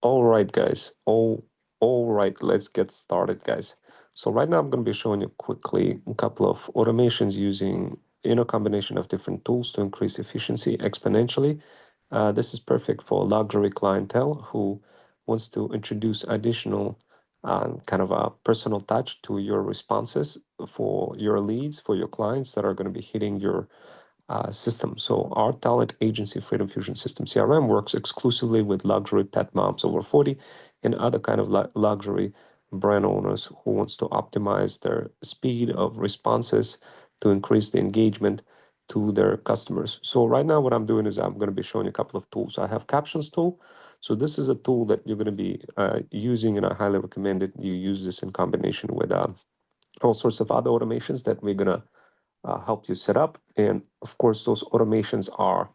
All right, guys. All right, let's get started, guys. So right now I'm going to be showing you quickly a couple of automations using a combination of different tools to increase efficiency exponentially. This is perfect for luxury clientele who wants to introduce additional kind of a personal touch to your responses for your leads, for your clients that are going to be hitting your system. So our talent agency, Freedom Fusion System CRM, works exclusively with luxury pet moms over 40 and other kind of luxury brand owners who wants to optimize their speed of responses to increase the engagement to their customers. So right now what I'm doing is I'm going to be showing you a couple of tools. I have Captions tool. So this is a tool that you're going to be using, and I highly recommend it. You use this in combination with all sorts of other automations that we're going to help you set up. And of course, those automations are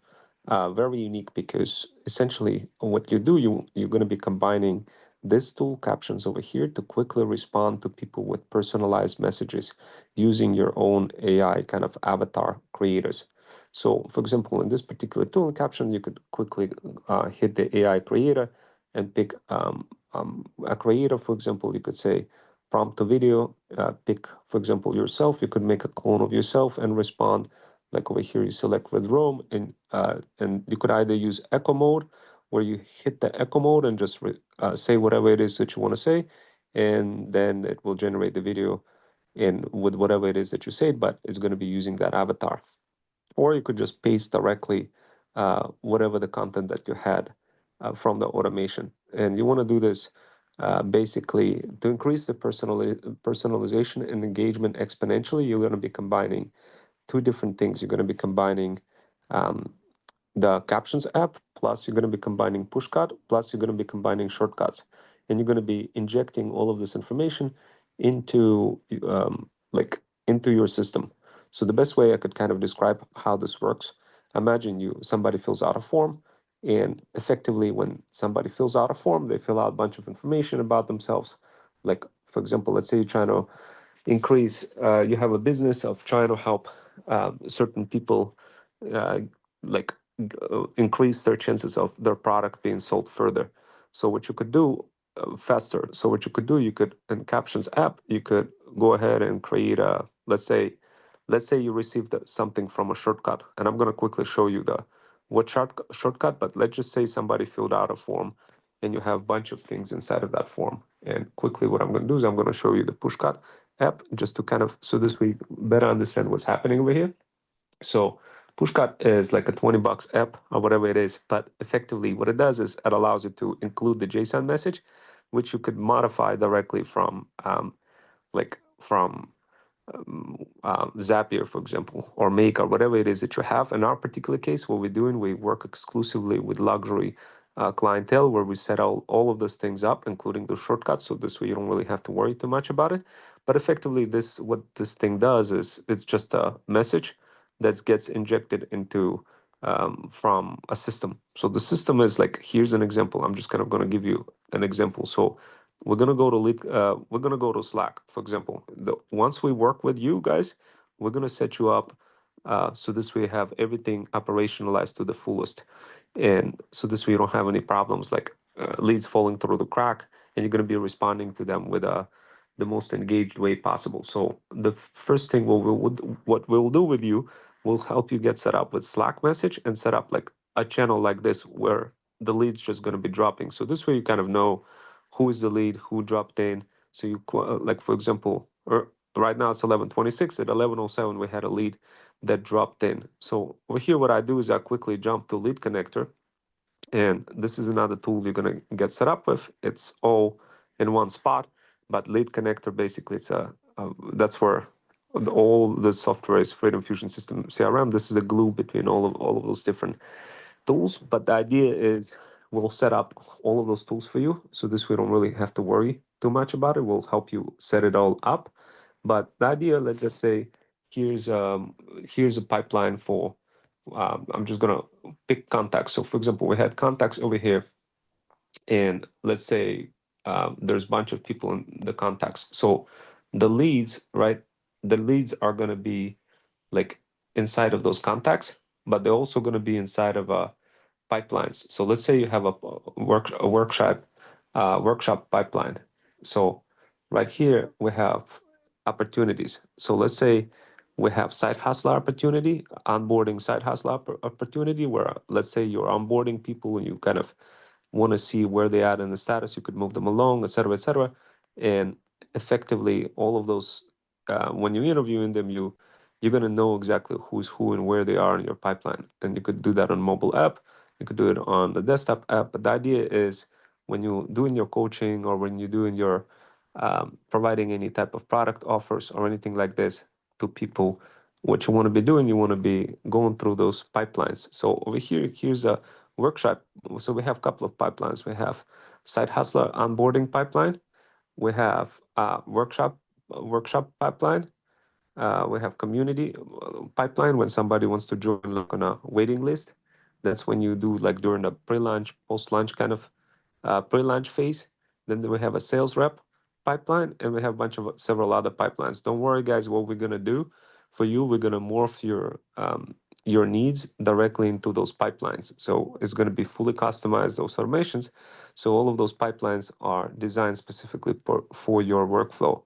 very unique because essentially what you do, you're going to be combining this tool, Captions over here, to quickly respond to people with personalized messages using your own AI kind of avatar creators. So for example, in this particular tool in Caption, you could quickly hit the AI creator and pick a creator. For example, you could say, prompt to video, pick, for example, yourself. You could make a clone of yourself and respond. Like over here, you select with Rome, and you could either use echo mode, where you hit the echo mode and just say whatever it is that you want to say, and then it will generate the video in with whatever it is that you said, but it's going to be using that avatar. Or you could just paste directly whatever the content that you had from the automation. And you want to do this basically to increase the personalization and engagement exponentially. You're going to be combining two different things. You're going to be combining um, the Captions app, plus you're going to be combining Pushcut, plus you're going to be combining shortcuts. And you're going to be injecting all of this information into into your system. So the best way I could kind of describe how this works, imagine somebody fills out a form, and effectively when somebody fills out a form, they fill out a bunch of information about themselves. Like, for example, let's say you're trying to increase, you have a business of trying to help certain people uh, like increase their chances of their product being sold further. So what you could do faster. So what you could do, you could in Captions app, you could go ahead and create a, let's say you received something from a shortcut, and I'm going to quickly show you the what shortcut, but let's just say somebody filled out a form and you have a bunch of things inside of that form. And quickly what I'm going to do is I'm going to show you the Pushcut app just to kind of, so this we better understand what's happening over here. So Pushcut is like a $20 app or whatever it is, but effectively what it does is it allows you to include the JSON message, which you could modify directly from like from Zapier, for example, or Make, or whatever it is that you have. In our particular case, what we're doing, we work exclusively with luxury clientele where we set all of those things up, including the shortcuts. So this way you don't really have to worry too much about it. But effectively, what this thing does is it's just a message that gets injected into from a system. So the system is like, here's an example. I'm just kind of going to give you an example. So we're gonna go to Slack, for example. Once we work with you guys, we're gonna set you up so this way you have everything operationalized to the fullest, and so this way you don't have any problems like leads falling through the crack, and you're gonna be responding to them with the most engaged way possible. So the first thing what we'll do with you, will help you get set up with Slack message and set up like a channel like this where the lead's just gonna be dropping. So this way you kind of know who is the lead, who dropped in. So like for example, right now it's 11:26. At 11:07 we had a lead that dropped in. So over here, what I do is I quickly jump to lead connector, and this is another tool you're gonna get set up with. It's all in one spot, but lead connector basically it's that's where all the software is Freedom Fusion System CRM. This is a glue between all of those different tools, but the idea is we'll set up all of those tools for you. So this way you don't really have to worry too much about it. We'll help you set it all up. But the idea, let's just say, here's here's a pipeline for I'm just gonna pick contacts. So for example, we had contacts over here, and let's say there's a bunch of people in the contacts. So the leads, right? The leads are gonna be like inside of those contacts, but they're also going to be inside of pipelines. So let's say you have a workshop pipeline. So right here we have opportunities. So let's say we have side hustler opportunity, onboarding side hustler opportunity, where let's say you're onboarding people and you kind of want to see where they are in the status. You could move them along, et cetera, and effectively all of those. When you're interviewing them, you're gonna know exactly who's who and where they are in your pipeline, and you could do that on mobile app. You could do it on the desktop app. But the idea is when you're doing your coaching or when you're doing your providing any type of product offers or anything like this to people, what you want to be doing, you want to be going through those pipelines. So over here, here's a workshop. So we have a couple of pipelines. We have side hustler onboarding pipeline. We have workshop pipeline. We have community pipeline when somebody wants to join like on a waiting list. That's when you do like during the pre-launch, post-launch kind of pre-launch phase. Then we have a sales rep pipeline, and we have a bunch of several other pipelines. Don't worry, guys. What we're gonna do for you, we're gonna morph your needs directly into those pipelines. So it's gonna be fully customized, those automations. So all of those pipelines are designed specifically for your workflow.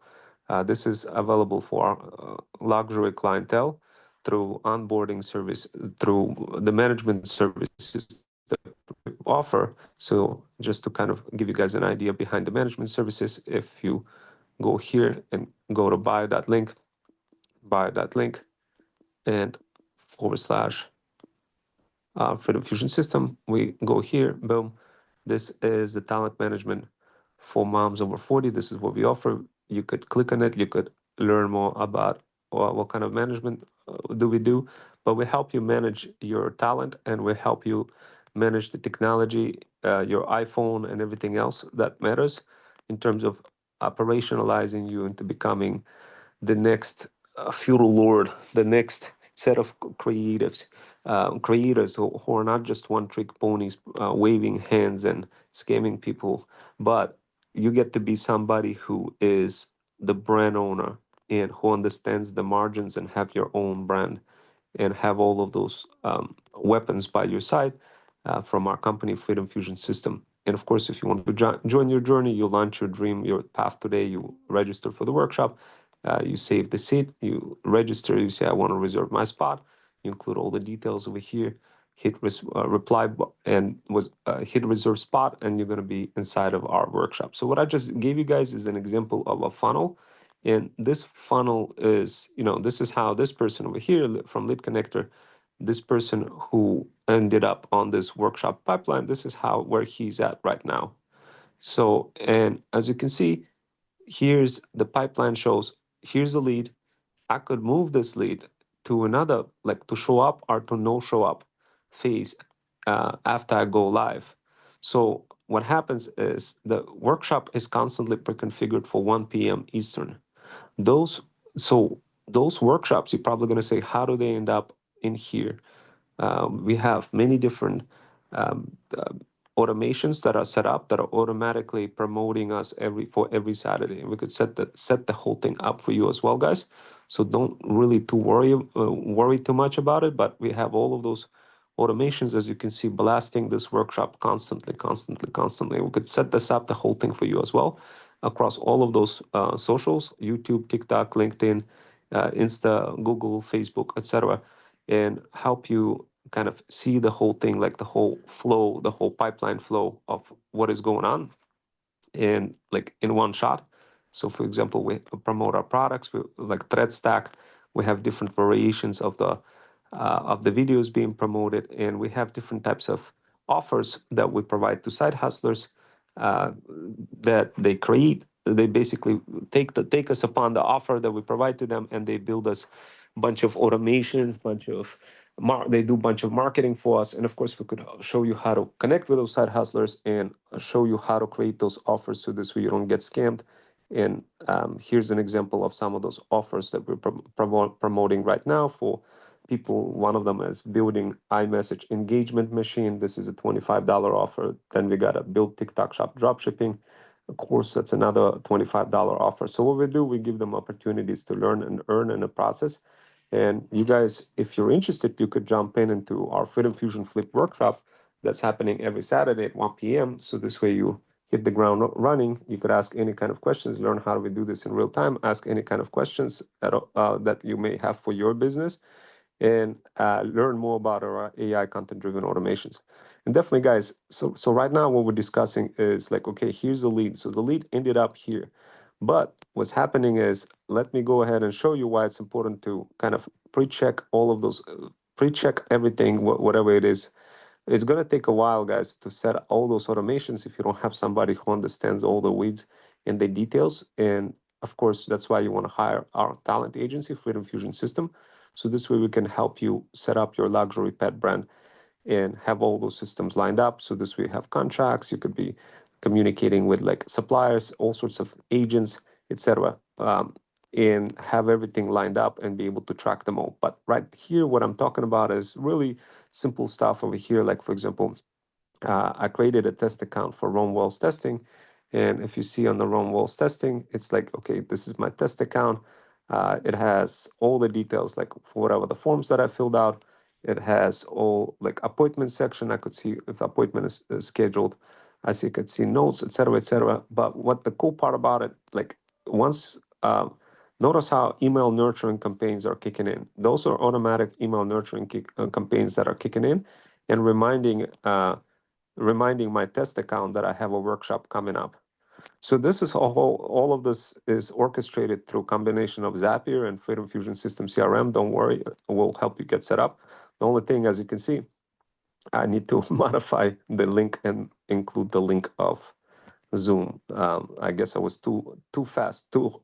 This is available for luxury clientele through onboarding service, through the management services that we offer. So just to kind of give you guys an idea behind the management services, if you go here and go to buy that link, and forward slash Freedom Fusion System. We go here, boom. This is the talent management for moms over 40. This is what we offer. You could click on it. You could learn more about what kind of management do we do. But we help you manage your talent, and we help you manage the technology, your iPhone and everything else that matters in terms of operationalizing you into becoming the next feudal lord, the next set of creators who are not just one-trick ponies waving hands and scamming people, but you get to be somebody who is the brand owner and who understands the margins and have your own brand and have all of those weapons by your side from our company, Freedom Fusion System. And of course, if you want to join your journey, you launch your dream, your path today, you register for the workshop, you save the seat, you register, you say, I want to reserve my spot. You include all the details over here, hit reply and hit reserve spot, and you're going to be inside of our workshop. So what I just gave you guys is an example of a funnel. And this funnel is, this is how this person over here from Lead Connector, this person who ended up on this workshop pipeline, this is where he's at right now. So, and as you can see, here's the pipeline shows, here's the lead. I could move this lead to another, like to show up or to no show up phase after I go live. So what happens is the workshop is constantly pre-configured for 1 p.m. Eastern. Those so those workshops, you're probably going to say, how do they end up in here? We have many different um, uh, automations that are set up that are automatically promoting us for every Saturday. We could set the whole thing up for you as well, guys. So don't really worry too much about it. But we have all of those automations, as you can see, blasting this workshop constantly, constantly, constantly. We could set this up, the whole thing for you as well, across all of those socials: YouTube, TikTok, LinkedIn, Insta, Google, Facebook, etc., and help you kind of see the whole thing, like the whole flow, the whole pipeline flow of what is going on in like in one shot. So for example, we promote our products, like thread stack. We have different variations of the videos being promoted, and we have different types of offers that we provide to side hustlers uh, that they create. They basically take us upon the offer that we provide to them, and they build us a bunch of automations, they do a bunch of marketing for us. And of course, we could show you how to connect with those side hustlers and show you how to create those offers so this way you don't get scammed. And here's an example of some of those offers that we're promoting right now for people. One of them is building iMessage engagement machine. This is a $25 offer. Then we got a build TikTok shop dropshipping. Of course, that's another $25 offer. So what we do, we give them opportunities to learn and earn in the process. And you guys, if you're interested, you could jump in into our Freedom Fusion Flip workshop that's happening every Saturday at 1 p.m. So this way you hit the ground running. You could ask any kind of questions, learn how we do this in real time, ask any kind of questions that you may have for your business, and learn more about our AI content-driven automations. And definitely, guys, so right now what we're discussing is like, okay, here's the lead. So the lead ended up here. But what's happening is, let me go ahead and show you why it's important to kind of pre-check all of those, pre-check everything, whatever it is. It's going to take a while, guys, to set all those automations if you don't have somebody who understands all the weeds and the details. And of course, that's why you want to hire our talent agency, Freedom Fusion System. So this way we can help you set up your luxury pet brand and have all those systems lined up. So this way you have contracts, you could be communicating with like suppliers, all sorts of agents, etc. And have everything lined up and be able to track them all. But right here, what I'm talking about is really simple stuff over here. Like for example, I created a test account for Rome Walls testing. And if you see on the Rome Walls testing, it's like, okay, this is my test account. It has all the details, like for whatever the forms that I filled out. It has all like appointment section. I could see if the appointment is scheduled. I see, could see notes, etc., etc. But what the cool part about it, like once, notice how email nurturing campaigns are kicking in. Those are automatic email nurturing campaigns that are kicking in and reminding my test account that I have a workshop coming up. So this is all of this is orchestrated through combination of Zapier and Freedom Fusion System CRM. Don't worry, we'll help you get set up. The only thing, as you can see, I need to modify the link and include the link of Zoom. I guess I was too fast, too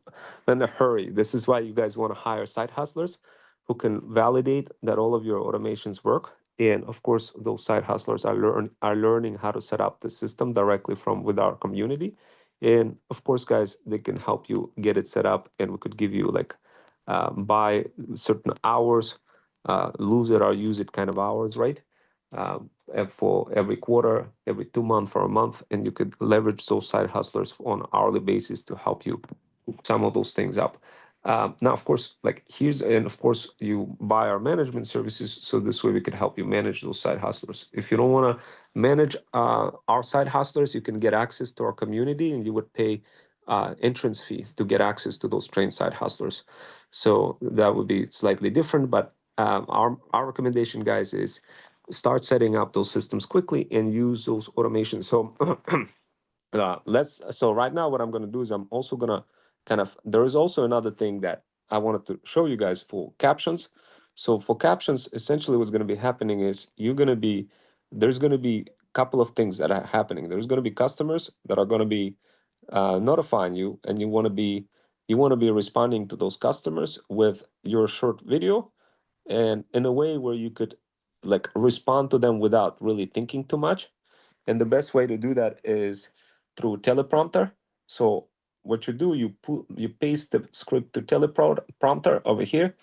in a hurry. This is why you guys want to hire side hustlers who can validate that all of your automations work. And of course, those side hustlers are learning how to set up the system directly from with our community. And of course, guys, they can help you get it set up, and we could give you like buy certain hours, lose it or use it kind of hours, right? For every quarter, every 2 months, for a month, and you could leverage those side hustlers on hourly basis to help you hook some of those things up. Now, of course, like here's, and of course, you buy our management services, so this way we can help you manage those side hustlers. If you don't want to manage our side hustlers, you can get access to our community, and you would pay entrance fee to get access to those trained side hustlers. So that would be slightly different, but our recommendation, guys, is start setting up those systems quickly and use those automations. So so right now what I'm going to do is I'm also going to kind of, there is also another thing that I wanted to show you guys for captions. So for captions, essentially what's going to be happening is there's going to be a couple of things that are happening. There's going to be customers that are going to be notifying you, and you want to be responding to those customers with your short video, and in a way where you could like respond to them without really thinking too much. And the best way to do that is through teleprompter. So what you do, you paste the script to teleprompter over here,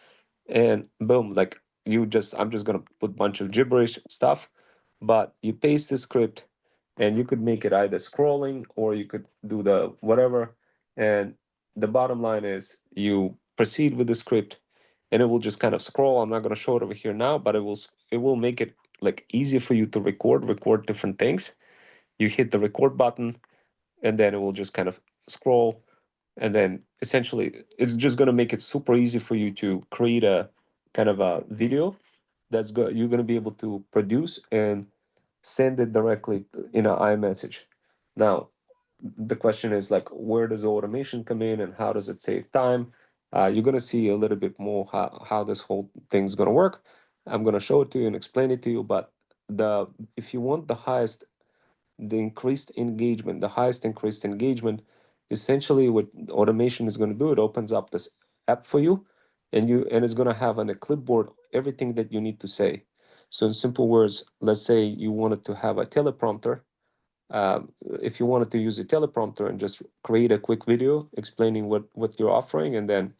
and boom, like I'm just gonna put a bunch of gibberish stuff, but you paste the script, and you could make it either scrolling or you could do the whatever. And the bottom line is you proceed with the script, and it will just kind of scroll. I'm not gonna show it over here now, but it will make it like easy for you to record different things. You hit the record button, and then it will just kind of scroll, and then essentially it's just going to make it super easy for you to create a kind of a video you're going to be able to produce and send it directly in an iMessage. Now the question is like, where does automation come in and how does it save time? You're going to see a little bit more how this whole thing's going to work. I'm going to show it to you and explain it to you, but the if you want the highest increased engagement, essentially what automation is going to do, it opens up this app for you, and it's going to have on a clipboard everything that you need to say. So in simple words, let's say you wanted to have a teleprompter. If you wanted to use a teleprompter and just create a quick video explaining what you're offering, and then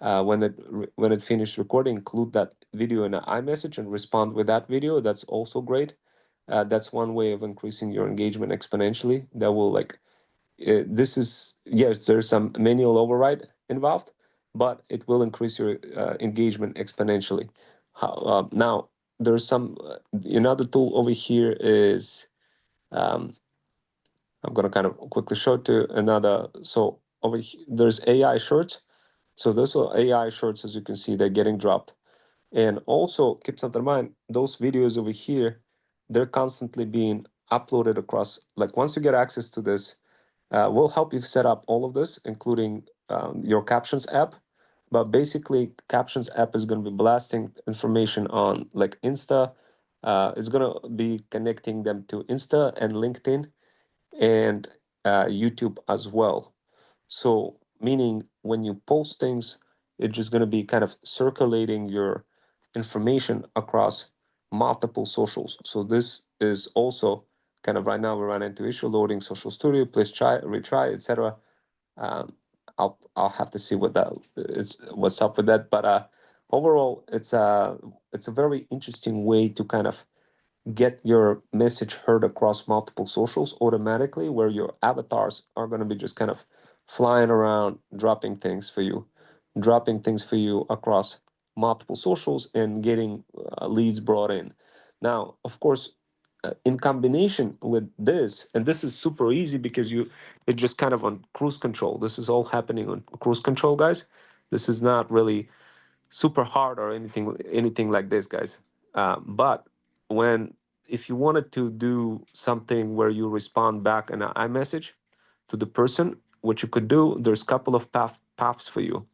when it finished recording, include that video in an iMessage and respond with that video. That's also great. That's one way of increasing your engagement exponentially. This is, yes, there's some manual override involved, but it will increase your engagement exponentially. Now, there's some another tool over here is um, I'm gonna kind of quickly show it to another. So over here, there's AI shorts. So those are AI shorts, as you can see, they're getting dropped. And also keep something in mind, those videos over here, they're constantly being uploaded across, like once you get access to this, we'll help you set up all of this, including your Captions app. But basically, Captions app is going to be blasting information on like Insta. It's going to be connecting them to Insta and LinkedIn and YouTube as well. So, meaning when you post things, it's just going to be kind of circulating your information across multiple socials. So, this is also kind of right now we run into issue loading Social Studio, please try, retry, etc. Um, I'll have to see what that is, what's up with that. But overall, it's a very interesting way to kind of get your message heard across multiple socials automatically, where your avatars are going to be just kind of flying around, dropping things for you across multiple socials and getting leads brought in. Now, of course, in combination with this, and this is super easy because it's just kind of on cruise control. This is all happening on cruise control, guys. This is not really super hard or anything like this, guys. But when if you wanted to do something where you respond back an iMessage to the person, what you could do, there's a couple of paths for you,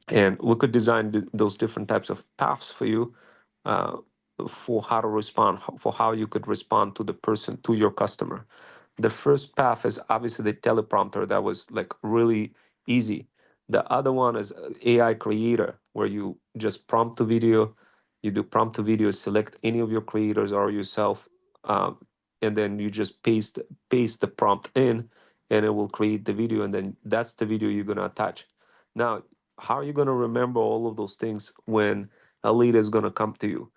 and we could design those different types of paths for you uh, for how to respond, for how you could respond to the person, to your customer. The first path is obviously the teleprompter. That was like really easy. The other one is AI creator, where you just prompt to video. You do prompt to video, select any of your creators or yourself, um, and then you just paste the prompt in, and it will create the video, and then that's the video you're gonna attach. Now, how are you gonna remember all of those things when a lead is gonna come to you?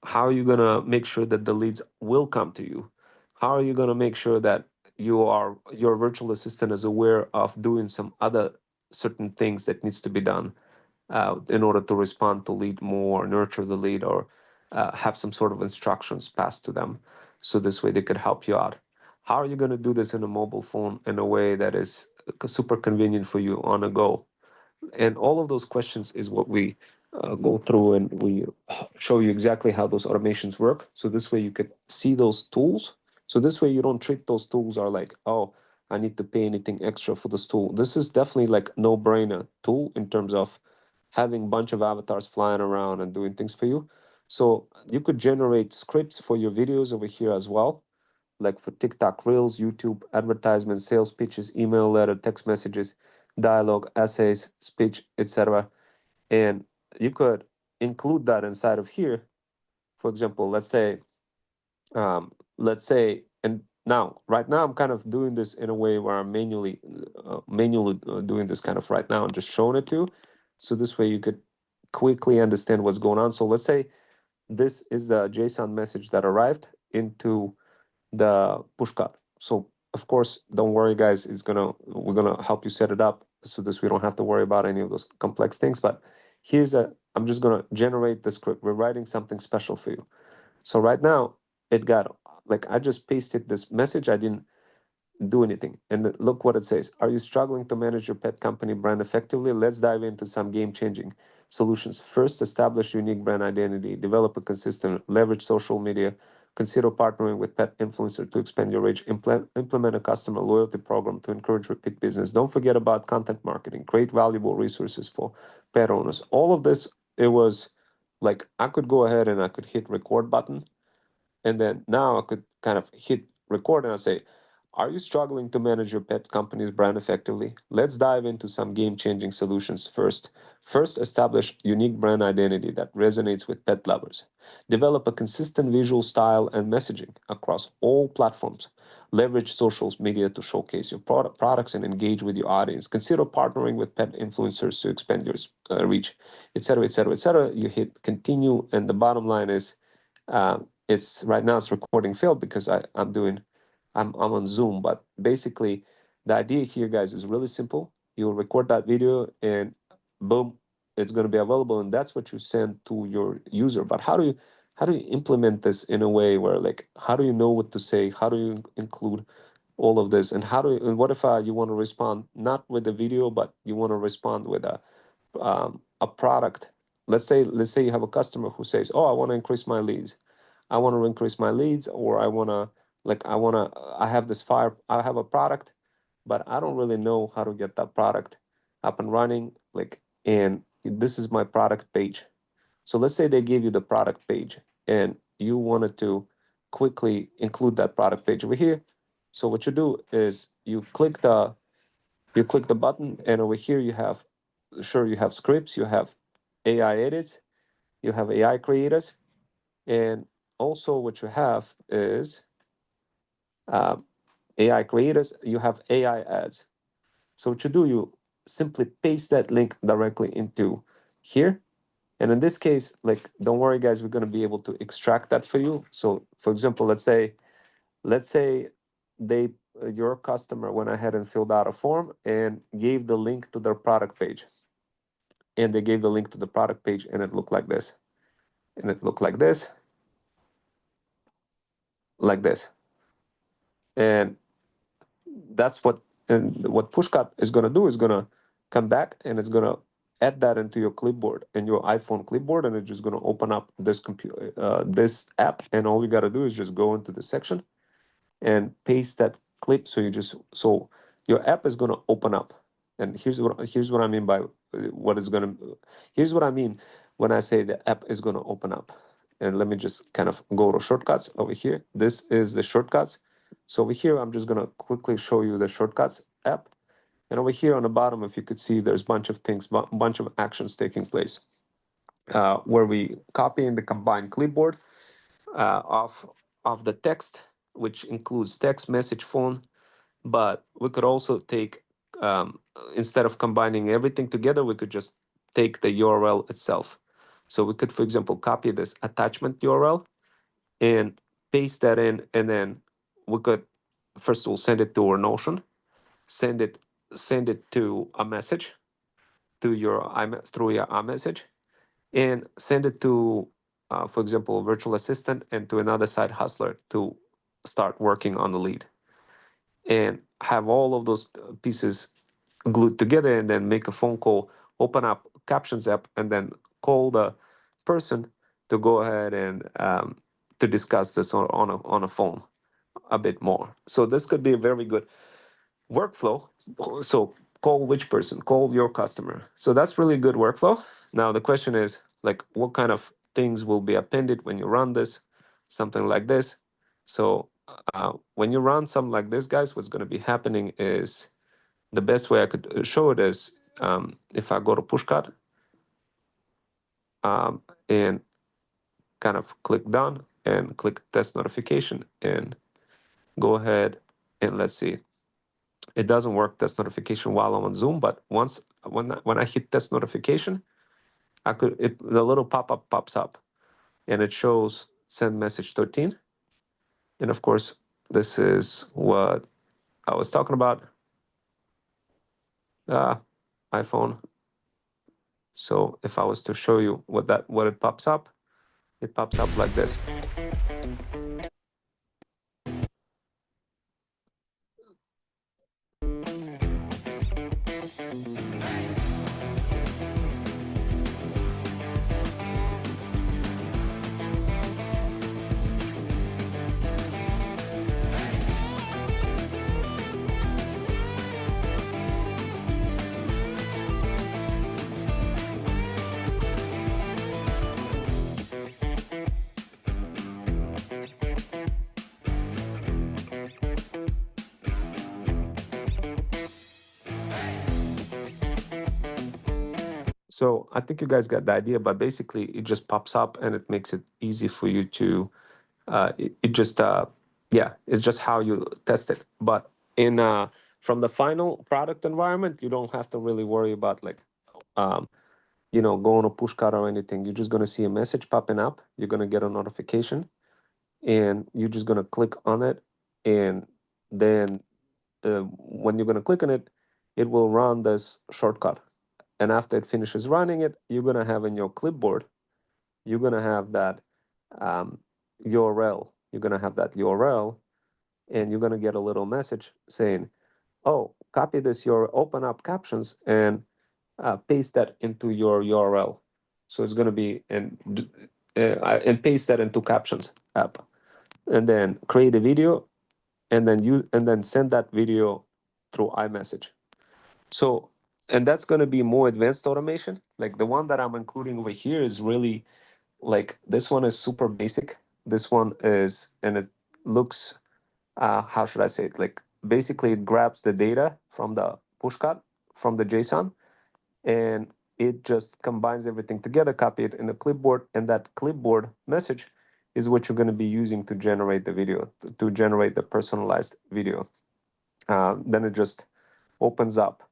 How are you going to make sure that the leads will come to you? How are you going to make sure that your virtual assistant is aware of doing some other certain things that needs to be done in order to respond to lead more, nurture the lead, or have some sort of instructions passed to them, so this way they could help you out? How are you going to do this in a mobile phone in a way that is super convenient for you on a go? And all of those questions is what we go through, and we show you exactly how those automations work. So this way you could see those tools. So this way you don't treat those tools are like, oh, I need to pay anything extra for this tool. This is definitely like no-brainer tool in terms of having a bunch of avatars flying around and doing things for you. So you could generate scripts for your videos over here as well, like for TikTok Reels, YouTube advertisements, sales pitches, email letter, text messages, dialogue, essays, speech, etc. And you could include that inside of here. For example, let's say, and now, right now, I'm kind of doing this in a way where I'm manually doing this kind of right now and just showing it to you. So this way you could quickly understand what's going on. So let's say this is a JSON message that arrived into the Pushcut. So of course, don't worry, guys. We're gonna help you set it up so this we don't have to worry about any of those complex things. But I'm just gonna generate the script. We're writing something special for you. So right now, it got like I just pasted this message. I didn't do anything. And look what it says. Are you struggling to manage your pet company brand effectively? Let's dive into some game-changing solutions. First, establish unique brand identity, develop a consistent, leverage social media, consider partnering with pet influencer to expand your reach, implement a customer loyalty program to encourage repeat business. Don't forget about content marketing, create valuable resources for pet owners. All of this, it was like I could go ahead and I could hit record button, and then now I could kind of hit record and I say, are you struggling to manage your pet company's brand effectively? Let's dive into some game-changing solutions first. First, establish unique brand identity that resonates with pet lovers. Develop a consistent visual style and messaging across all platforms. Leverage social media to showcase your products and engage with your audience. Consider partnering with pet influencers to expand your reach, etc., etc., etc. You hit continue, and the bottom line is it's right now it's recording failed because I'm on Zoom. But basically, the idea here, guys, is really simple. You'll record that video, and boom, it's going to be available, and that's what you send to your user. But how do you implement this in a way where, like, how do you know what to say? How do you include all of this? And and what if you want to respond not with a video, but you want to respond with a product? Let's say you have a customer who says, "Oh, I want to increase my leads. I want to increase my leads, or I have this fire, I have a product, but I don't really know how to get that product up and running. Like, and this is my product page." So let's say they gave you the product page and you wanted to quickly include that product page over here. So what you do is you click the button, and over here you have scripts, you have AI edits, you have AI creators, and also what you have is um, AI creators, you have AI ads. So what you do, you simply paste that link directly into here. And in this case, like, don't worry, guys, we're going to be able to extract that for you. So, for example, let's say your customer went ahead and filled out a form and gave the link to their product page. And they gave the link to the product page, and it looked like this. And it looked like this. And that's what Pushcut is going to do is going to come back, and it's going to add that into your clipboard and your iPhone clipboard, and it's just going to open up this app, and all you got to do is just go into the section and paste that clip. So your app is going to open up. And here's what I mean by what is going to here's what I mean when I say the app is going to open up. And let me just kind of go to shortcuts over here. This is the shortcuts. So over here, I'm just going to quickly show you the shortcuts app. And over here on the bottom, if you could see, there's a bunch of things, bunch of actions taking place, where we copy in the combined clipboard of the text, which includes text, message, phone. But we could also take, instead of combining everything together, we could just take the URL itself. So we could, for example, copy this attachment URL and paste that in, and then we could first of all send it to our Notion, send it to a message to through your iMessage, and send it to, for example, a virtual assistant and to another side hustler to start working on the lead, and have all of those pieces glued together, and then make a phone call, open up Captions app, and then call the person to go ahead and to discuss this on a phone a bit more. So this could be a very good workflow. So call which person? Call your customer. So that's really good workflow. Now the question is, like, what kind of things will be appended when you run this? Something like this. So when you run something like this, guys, what's going to be happening is, the best way I could show it is, if I go to Pushcut and kind of click done and click test notification and go ahead and let's see. It doesn't work test notification while I'm on Zoom, but when I hit test notification, the little pop-up pops up, and it shows send message 13. And of course, this is what I was talking about. iPhone. So if I was to show you what it pops up like this. So I think you guys got the idea, but basically it just pops up and it makes it easy for you to, it just, yeah, it's just how you test it. But from the final product environment, you don't have to really worry about, like, um, going to Pushcart or anything. You're just going to see a message popping up. You're going to get a notification, and you're just going to click on it. And then when you're going to click on it, it will run this shortcut and after it finishes running it, you're gonna have in your clipboard, you're gonna have that URL. You're gonna have that URL, and you're gonna get a little message saying, "Oh, copy this. Your open up captions and paste that into your URL." So it's gonna be and paste that into Captions app, and then create a video, and then send that video through iMessage. So, and that's gonna be more advanced automation. Like the one that I'm including over here is really like this one is super basic. This one is, and it looks, how should I say it? Like basically it grabs the data from the pushcut from the JSON, and it just combines everything together, copy it in a clipboard, and that clipboard message is what you're going to be using to generate the video, to generate the personalized video. Then it just opens up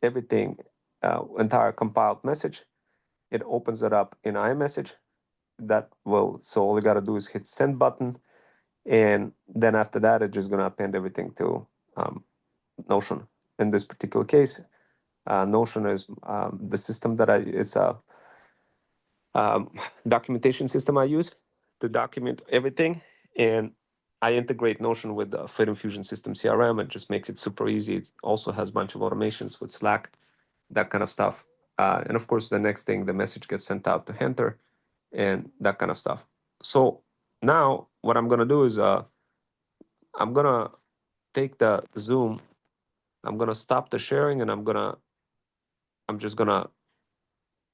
everything, entire compiled message. It opens it up in iMessage. So all you got to do is hit send button, and then after that, it's just going to append everything to Notion. In this particular case, Notion is the system that it's a um, documentation system I use to document everything. And I integrate Notion with the Fit Infusion System CRM. It just makes it super easy. It also has a bunch of automations with Slack, that kind of stuff. And of course, the next thing, the message gets sent out to Hunter and that kind of stuff. So now what I'm going to do is I'm going to take the Zoom. I'm going to stop the sharing, and I'm just going to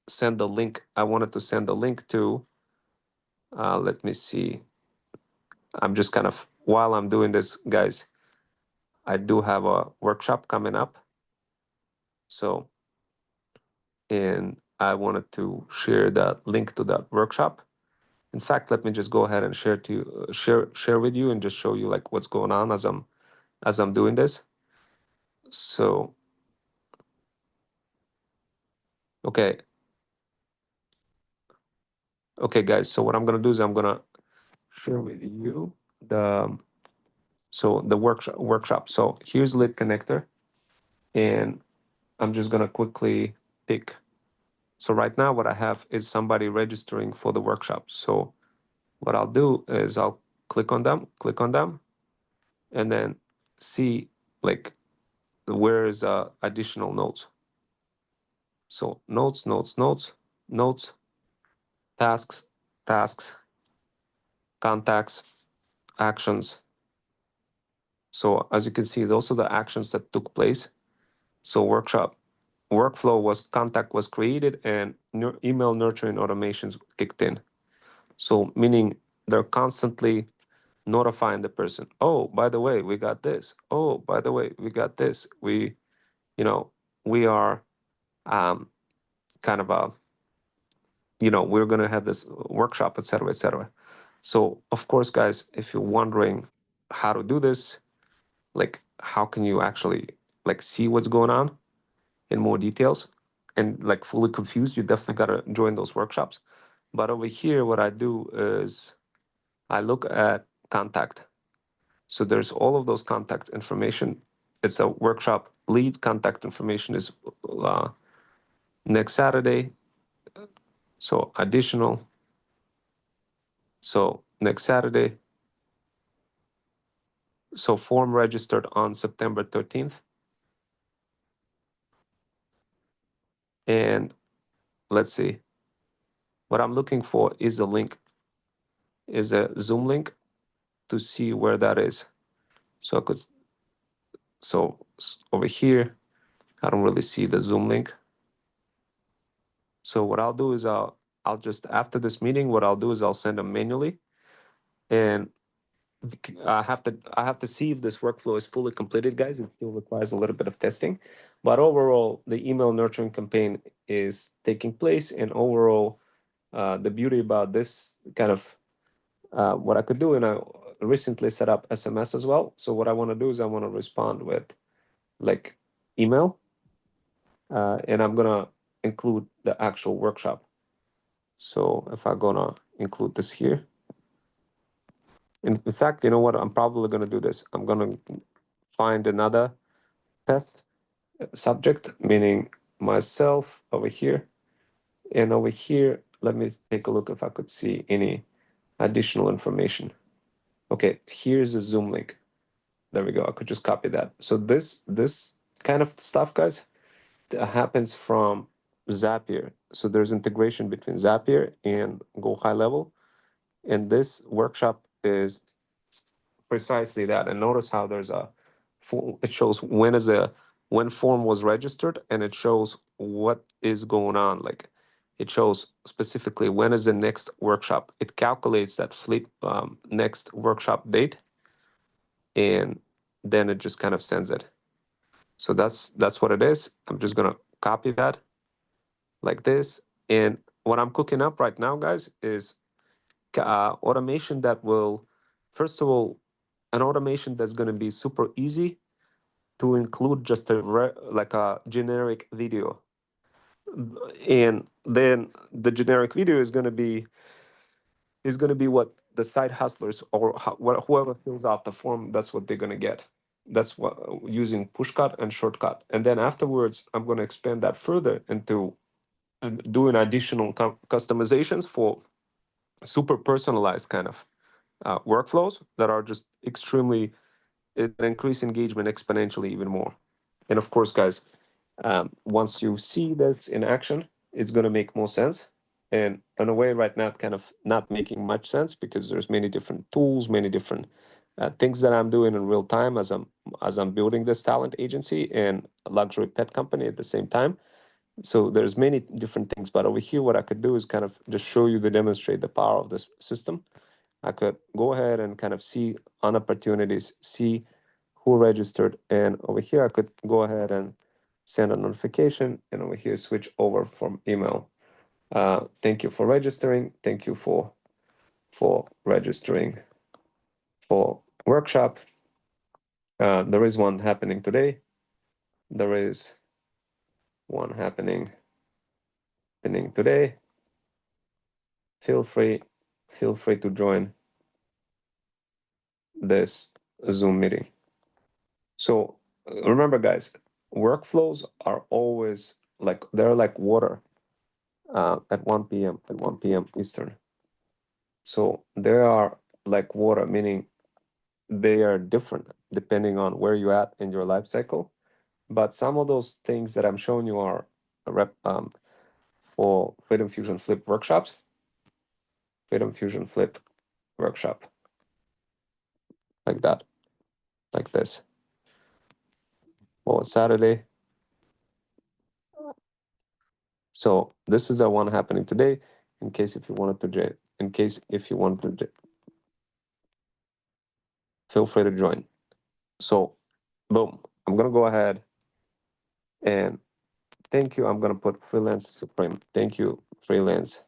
send the link. I wanted to send the link to, let me see. I'm just kind of, while I'm doing this, guys, I do have a workshop coming up. So, and I wanted to share the link to that workshop. In fact, let me just go ahead and share to you, share with you, and just show you like what's going on as I'm doing this. So, okay. Okay, guys. So what I'm gonna do is I'm gonna share with you the workshop. So here's Lit Connector, and I'm just gonna quickly pick. So right now what I have is somebody registering for the workshop. So what I'll do is I'll click on them, and then see like where is additional notes. So notes, tasks, contacts, actions. So as you can see, those are the actions that took place. So contact was created, and email nurturing automations kicked in. So meaning they're constantly notifying the person, oh, by the way, we got this. Oh, by the way, we got this. We are kind of we're going to have this workshop, etc., etc. So of course, guys, if you're wondering how to do this, like how can you actually like see what's going on in more details and like fully confused, you definitely got to join those workshops. But over here, what I do is I look at contact. So there's all of those contact information. It's a workshop. Lead contact information is uh, next Saturday. So additional. So next Saturday. So form registered on September 13th. And let's see. What I'm looking for is a link, is a Zoom link to see where that is. So I could, over here, I don't really see the Zoom link. So what I'll do is I'll just, after this meeting, what I'll do is I'll send them manually, and I have to see if this workflow is fully completed, guys. It still requires a little bit of testing, but overall, the email nurturing campaign is taking place, and overall, the beauty about this kind of what I could do, and I recently set up SMS as well. So what I want to do is I want to respond with like email, and I'm gonna include the actual workshop. So if I'm gonna include this here, in fact, you know what? I'm probably gonna do this. I'm gonna find another test subject, meaning myself over here. And over here, let me take a look if I could see any additional information. Okay, here's a Zoom link. There we go. I could just copy that. So this kind of stuff, guys, happens from Zapier. So there's integration between Zapier and Go High Level. And this workshop is precisely that. And notice how there's a it shows when form was registered, and it shows what is going on. Like it shows specifically when is the next workshop. It calculates that flip next workshop date, and then it just kind of sends it. So that's what it is. I'm just gonna copy that like this. And what I'm cooking up right now, guys, is automation that will, first of all, an automation that's going to be super easy to include just like a generic video. And then the generic video is going to be what the side hustlers or whoever fills out the form, that's what they're going to get. That's what using Pushcut and Shortcut. And then afterwards, I'm going to expand that further into doing additional customizations for super personalized kind of workflows that are just extremely that increase engagement exponentially even more. And of course, guys, once you see this in action, it's going to make more sense. And in a way, right now, kind of not making much sense because there's many different tools, many different things that I'm doing in real time as I'm building this talent agency and a luxury pet company at the same time. So there's many different things, but over here, what I could do is kind of just show you demonstrate the power of this system. I could go ahead and kind of see on opportunities, see who registered, and over here I could go ahead and send a notification, and over here switch over from email. Thank you for registering. Thank you for registering for workshop. There is one happening today. There is one happening today. Feel free to join this Zoom meeting. So remember, guys, workflows are always like they're like water at 1 p.m. at 1 p.m. Eastern. So they are like water, meaning they are different depending on where you're at in your life cycle. But some of those things that I'm showing you are for Freedom Fusion Flip workshops. Freedom Fusion Flip workshop, like that, like this. For Saturday. So this is the one happening today. In case if you wanted to, feel free to join. So, boom, I'm gonna go ahead and thank you. I'm gonna put freelance supreme. Thank you, freelancer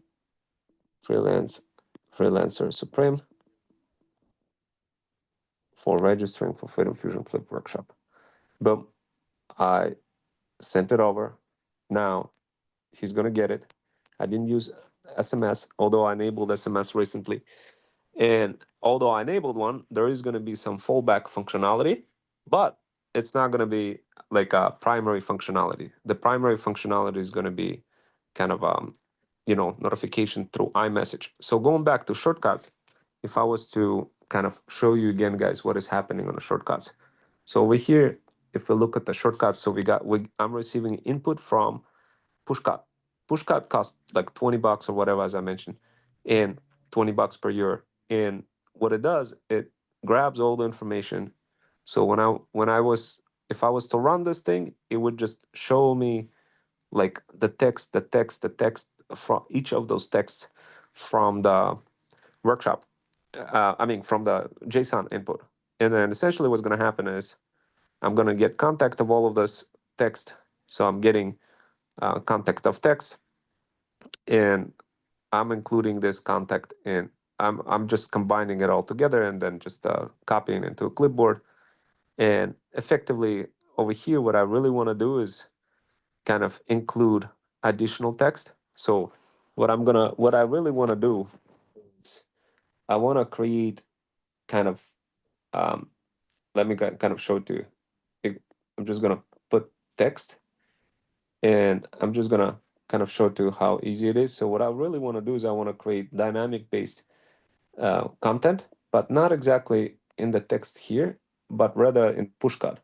supreme for registering for Freedom Fusion Flip workshop. Boom, I sent it over. Now he's gonna get it. I didn't use SMS, although I enabled SMS recently. And although I enabled one, there is going to be some fallback functionality, but it's not going to be like a primary functionality. The primary functionality is going to be kind of notification through iMessage. So going back to shortcuts, if I was to kind of show you again, guys, what is happening on the shortcuts. So over here, if we look at the shortcuts, so I'm receiving input from Pushcut. Pushcut costs like $20 or whatever, as I mentioned, and $20 per year. And what it does, it grabs all the information. So if I was to run this thing, it would just show me like the text from each of those texts from the workshop. From the JSON input. And then essentially what's going to happen is I'm going to get contact of all of this text. So I'm getting contact of text, and I'm including this contact in. I'm just combining it all together and then just copying into a clipboard. And effectively over here, what I really want to do is kind of include additional text. So what I really want to do is I want to create kind of let me kind of show it to you. I'm just gonna put text, And I'm just gonna kind of show to you how easy it is. So what I really want to do is I want to create dynamic based content, but not exactly in the text here, but rather in Pushcut.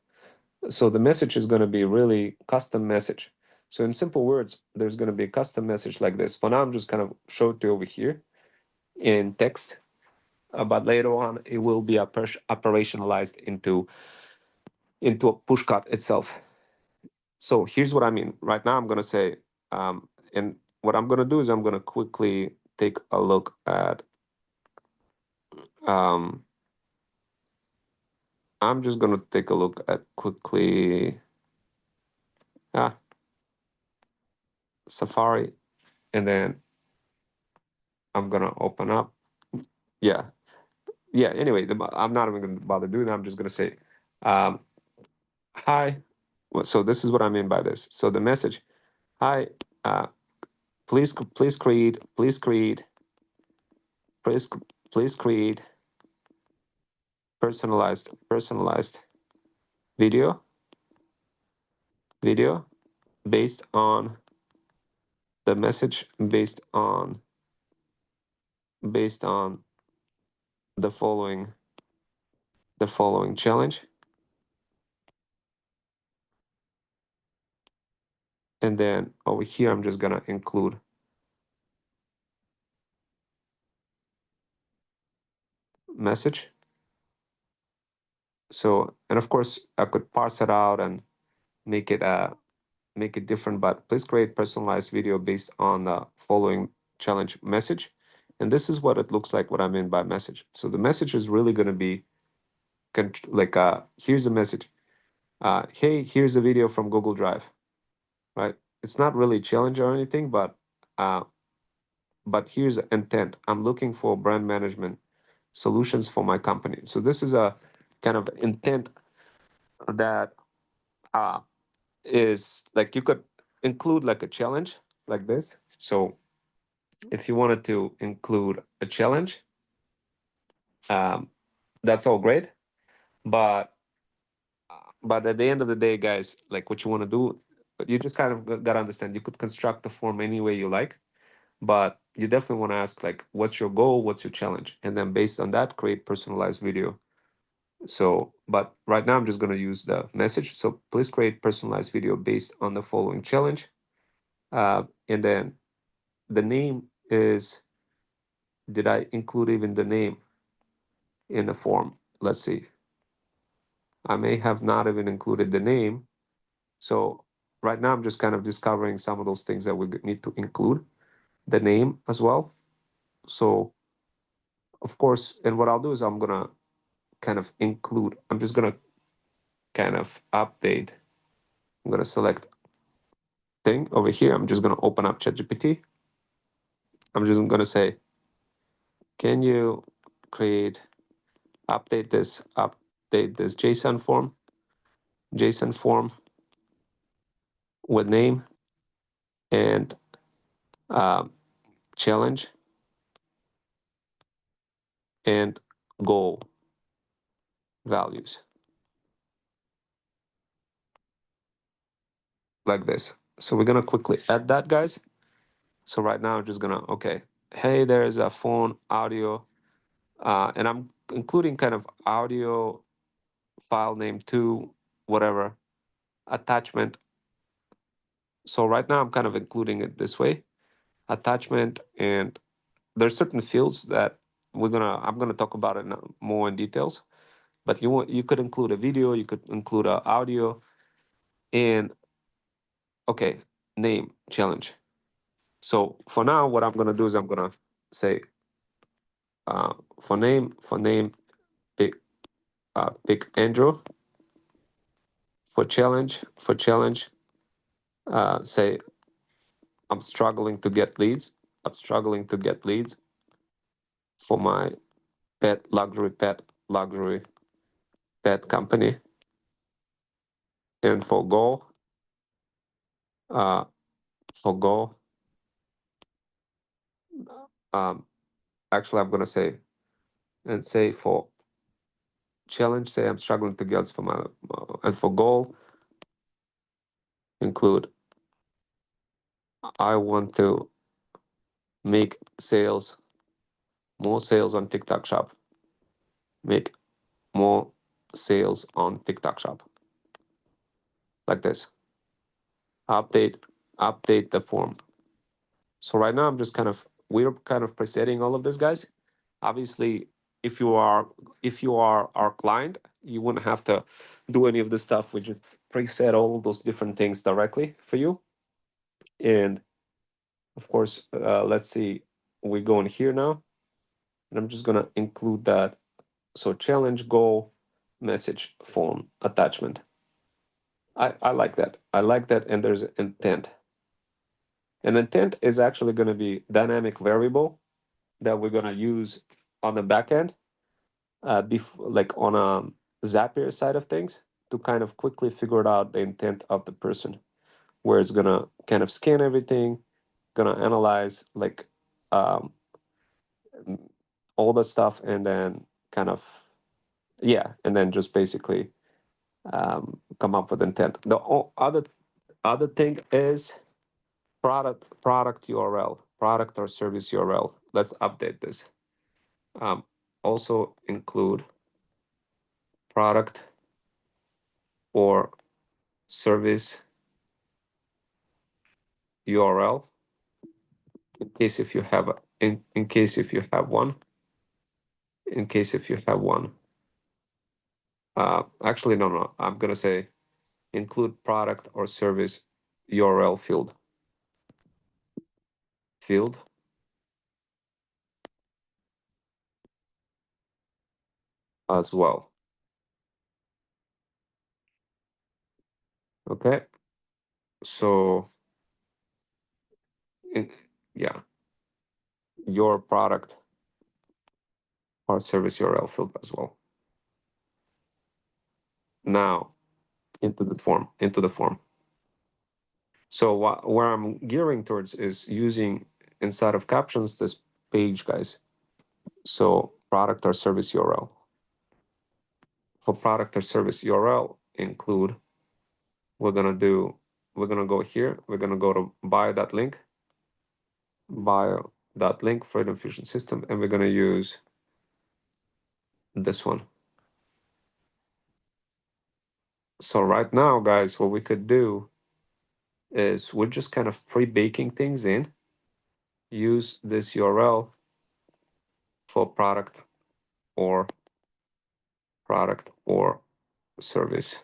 So the message is going to be really custom message. So in simple words, there's going to be a custom message like this. For now, I'm just kind of show it to you over here in text, but later on it will be operationalized into a Pushcut itself. So here's what I mean. Right now, I'm going to say, and what I'm going to do is I'm going to quickly take a look at. Um, I'm just going to take a look at quickly. Ah, Safari, and then I'm going to open up. Yeah, yeah. Anyway, I'm not even going to bother doing that. I'm just going to say, um, hi. So this is what I mean by this. So the message, hi. Please please please create personalized video based on the message based on the following challenge, and then over here I'm just gonna include message. So, and of course I could parse it out and make it different, but please create personalized video based on the following challenge message. And this is what it looks like, what I mean by message. So the message is really going to be like, here's a message. Hey, here's a video from Google Drive, right? It's not really challenge or anything, uh, but here's the intent. I'm looking for brand management solutions for my company. So this is a kind of intent that uh, is like you could include like a challenge like this. So if you wanted to include a challenge, um, that's all great. But at the end of the day, guys, like what you want to do, you just kind of got to understand. You could construct the form any way you like, but you definitely want to ask like, what's your goal? What's your challenge? And then based on that, create personalized video. So, but right now I'm just going to use the message. So please create personalized video based on the following challenge. And then the name is, did I include even the name in the form? Let's see. I may have not even included the name. So right now I'm just kind of discovering some of those things that we need to include, the name as well. So of course, and what I'll do is I'm gonna kind of include, I'm just gonna kind of update. I'm gonna select thing over here. I'm just gonna open up ChatGPT. I'm just gonna say, can you create, update this JSON form with name and um, challenge and goal values like this. So we're gonna quickly add that, guys. So right now I'm just gonna, okay, hey, there's a phone audio, and I'm including kind of audio file name to whatever attachment. So right now I'm kind of including it this way, attachment, and there's certain fields that I'm gonna talk about it now, more in details. But you could include a video, you could include a audio, and okay, name challenge. So for now, what I'm gonna do is I'm gonna say for name pick pick Andrew. For challenge say I'm struggling to get leads. I'm struggling to get leads for my luxury pet company. And uh, for goal, um, actually I'm gonna say and say for challenge, say I'm struggling to get for my and for goal include I want to make sales, more sales on TikTok shop. Make more sales on TikTok shop. Like this. Update the form. So right now we're kind of presetting all of this, guys. Obviously, if you are our client, you wouldn't have to do any of this stuff. We just preset all those different things directly for you. And of course, let's see, we go in here now, and I'm just gonna include that. So challenge, goal, message, phone, attachment. I like that. I like that, and there's intent. An intent is actually going to be dynamic variable that we're going to use on the back end, like on a Zapier side of things, to kind of quickly figure out the intent of the person, where it's going to kind of scan everything, going to analyze like um, all the stuff, and then kind of, yeah, and then just basically come up with intent. The other thing is product URL, product or service URL. Let's update this. Also include product or service URL in case if you have in case if you have one. In case if you have one. Actually, no. I'm gonna say include product or service URL field as well. Okay. So yeah, your product or service URL field as well. Now into the form. So where I'm gearing towards is using inside of captions this page, guys. So product or service URL. For product or service URL include, we're gonna go here, we're gonna go to bio.link Freedom Fusion System, and we're gonna use this one. So right now, guys, what we could do is we're just kind of pre-baking things in, use this URL for product or service.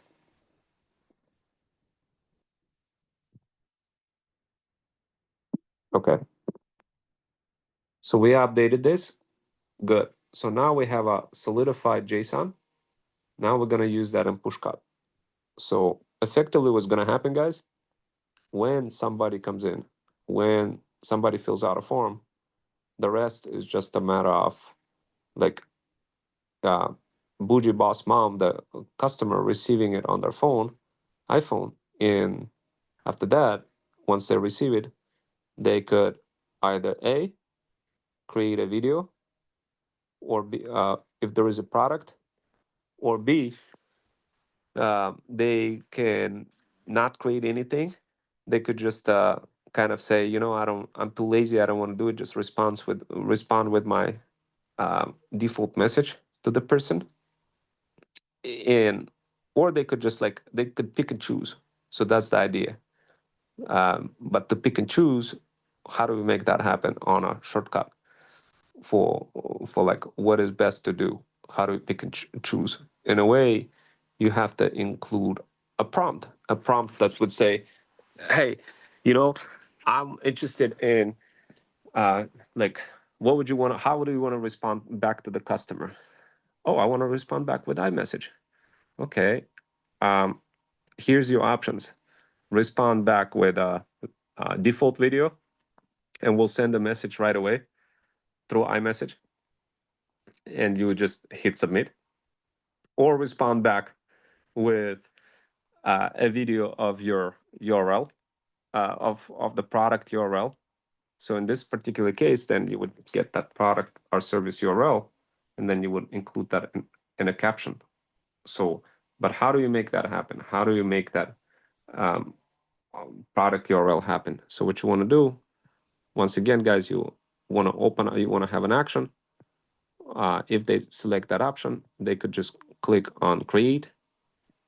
Okay. So we updated this. Good. So now we have a solidified JSON. Now we're going to use that in Pushcut. So effectively what's going to happen, guys, when somebody comes in, when somebody fills out a form, the rest is just a matter of like bougie boss mom, the customer receiving it on their iPhone. And after that, once they receive it, they could either A, create a video, or B, if there is a product, or B, they can not create anything. They could just kind of say, I'm too lazy, I don't want to do it. Just respond with my default message to the person, and or they could just they could pick and choose. So that's the idea. But to pick and choose, how do we make that happen on a shortcut for like what is best to do? How do we pick and choose? In a way, you have to include a prompt that would say, hey, I'm interested in like, what would you want to, how would you want to respond back to the customer? Oh, I want to respond back with iMessage. Okay. um Here's your options. Respond back with a default video, and we'll send a message right away through iMessage, and you would just hit submit, or respond back with a video of your URL, of the product URL. So in this particular case, then you would get that product or service URL, and then you would include that in a caption. So, but how do you make that happen? How do you make that? product URL happen. So what you want to do, once again, guys, you want to have an action. If they select that option, they could just click on create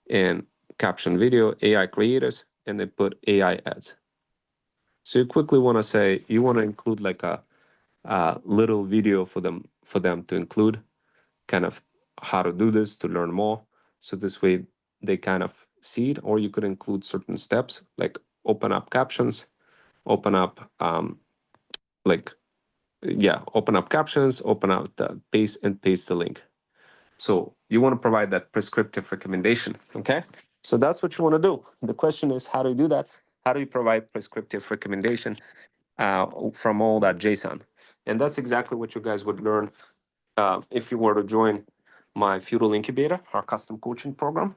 and caption video AI creators, and they put AI ads. So you quickly want to say you want to include like a little video for them to include, kind of how to do this to learn more. So this way they kind of see it, or you could include certain steps like open up captions, open up open up captions, open up the paste the link. So you want to provide that prescriptive recommendation, okay? So that's what you want to do. The question is, how do you do that? How do you provide prescriptive recommendation from all that JSON? And that's exactly what you guys would learn if you were to join my Feudal Incubator, our custom coaching program.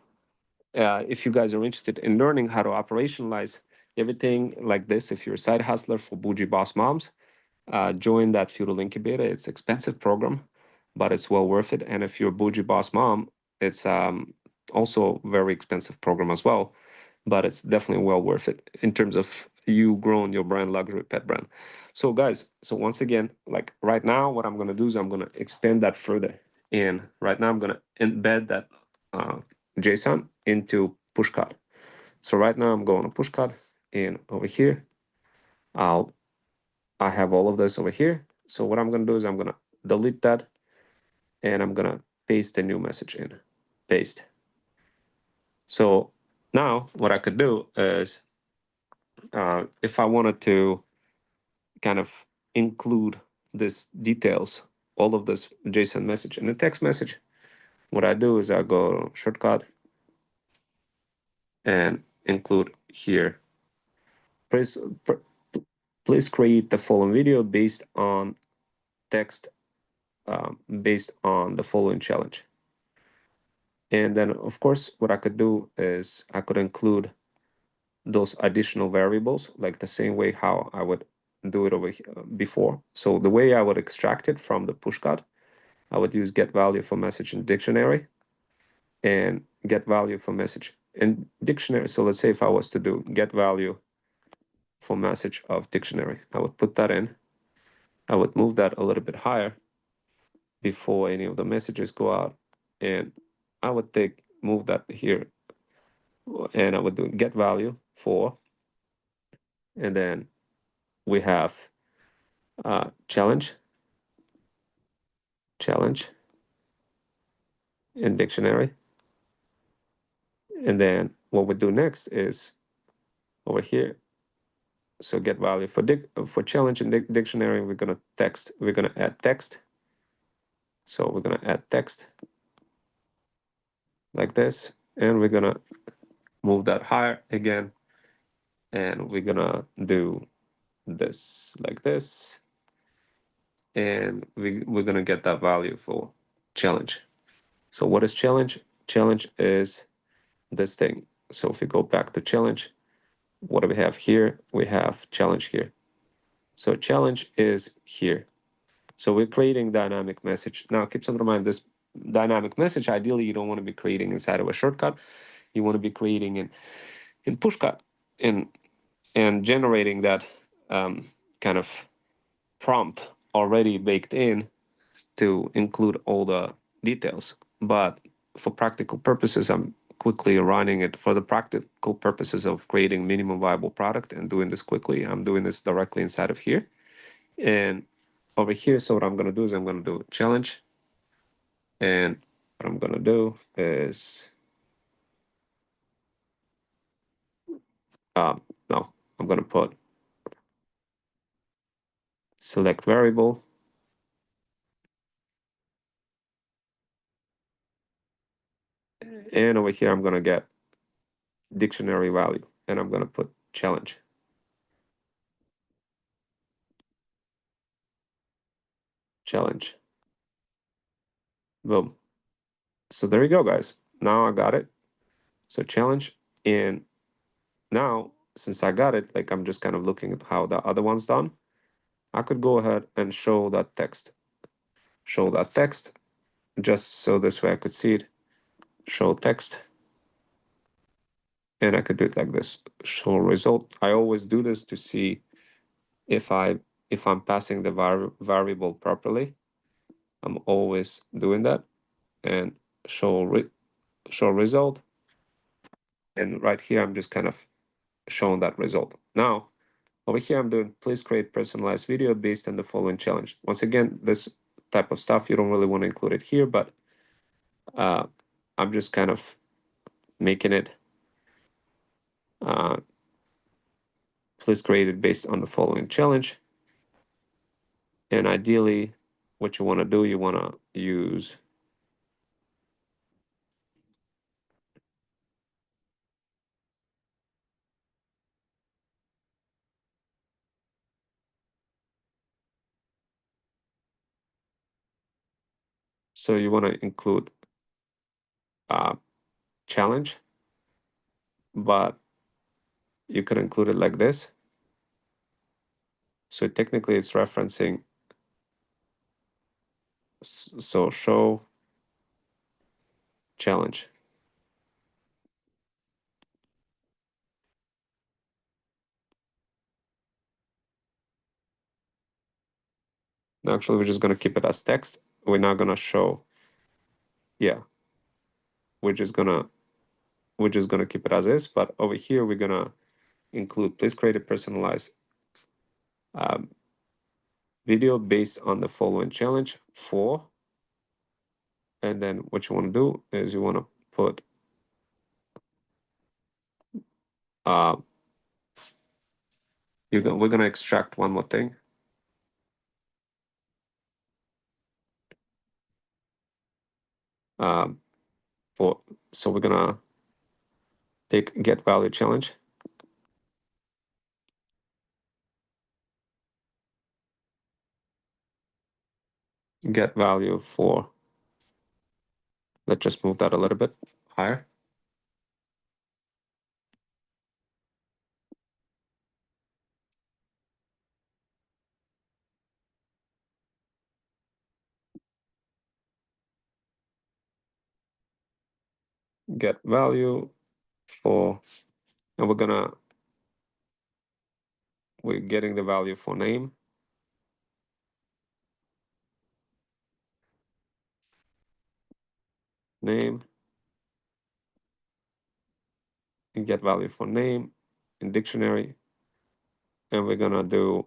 If you guys are interested in learning how to operationalize everything like this, if you're a side hustler for bougie boss moms, join that Feudal Incubator. It's an expensive program, but it's well worth it. And if you're a bougie boss mom, it's also a very expensive program as well, but it's definitely well worth it in terms of you growing your brand, luxury pet brand. So guys, so once again, like right now, what I'm gonna do is I'm gonna expand that further. And right now I'm gonna embed that JSON into Pushcut. So right now I'm going to Pushcut, and over here, I have all of this over here. So what I'm gonna do is I'm gonna delete that, and I'm gonna paste a new message in, paste. So now what I could do is, if I wanted to kind of include this details, all of this JSON message in a text message, what I do is I go shortcut and include here. Please, please create the following video based on text, based on the following challenge. And then, of course, what I could do is I could include those additional variables, like the same way how I would do it over here before. So the way I would extract it from the Pushcut, I would use get value for message in dictionary and get value for message in dictionary. So let's say if I was to do get value for message of dictionary, I would put that in. I would move that a little bit higher before any of the messages go out. And I would move that here, and I would do get value for, and then we have challenge in dictionary. And then what we do next is over here. So get value for challenge in dictionary. We're gonna add text. So we're gonna add text like this, and we're gonna move that higher again, and we're gonna do this like this, and we're gonna get that value for challenge. So what is challenge? Challenge is this thing. So if we go back to challenge, what do we have here? We have challenge here. So challenge is here. So we're creating dynamic message. Now keep in mind this dynamic message, ideally you don't want to be creating inside of a shortcut. You want to be creating in Pushcut and generating that kind of prompt already baked in to include all the details. But for practical purposes, I'm quickly running it for the practical purposes of creating minimum viable product and doing this quickly. I'm doing this directly inside of here. And over here, so what I'm going to do is I'm going to do challenge. And what I'm going to do is, no, I'm going to put select variable. And over here, I'm going to get dictionary value, and I'm going to put challenge. Challenge. Boom. So there you go, guys. Now I got it. So challenge. And now, since I got it, like I'm just kind of looking at how the other one's done, I could go ahead and show that text. Show that text, just so this way I could see it. Show text. And I could do it like this, show result. I always do this to see if I'm passing the variable properly. I'm always doing that. And show result. And right here, I'm just kind of showing that result. Now, over here, I'm doing please create personalized video based on the following challenge. Once again, this type of stuff, you don't really want to include it here, but I'm just kind of making it, please create it based on the following challenge. And ideally, what you want to do, you want to use so you want to include challenge, but you could include it like this. So technically it's referencing, so show challenge. Now, actually, we're just going to keep it as text. We're not going to show, yeah, we're just going to keep it as is, but over here, we're going to include, please create a personalized video based on the following challenge for, and then what you want to do is you want to put we're going to extract one more thing. So we're going to take get value challenge. Get value for, let's just move that a little bit higher. Get value for, and we're getting the value for name. Name, and get value for name in dictionary. And we're gonna do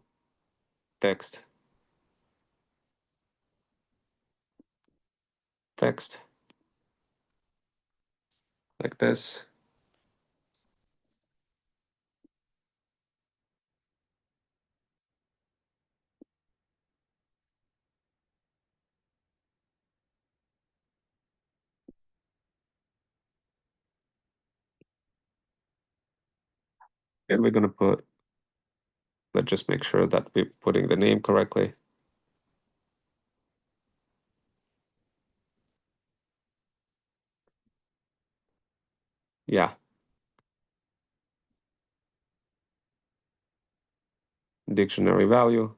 text. Text like this. And we're gonna put, let's just make sure that we're putting the name correctly. Yeah. Dictionary value.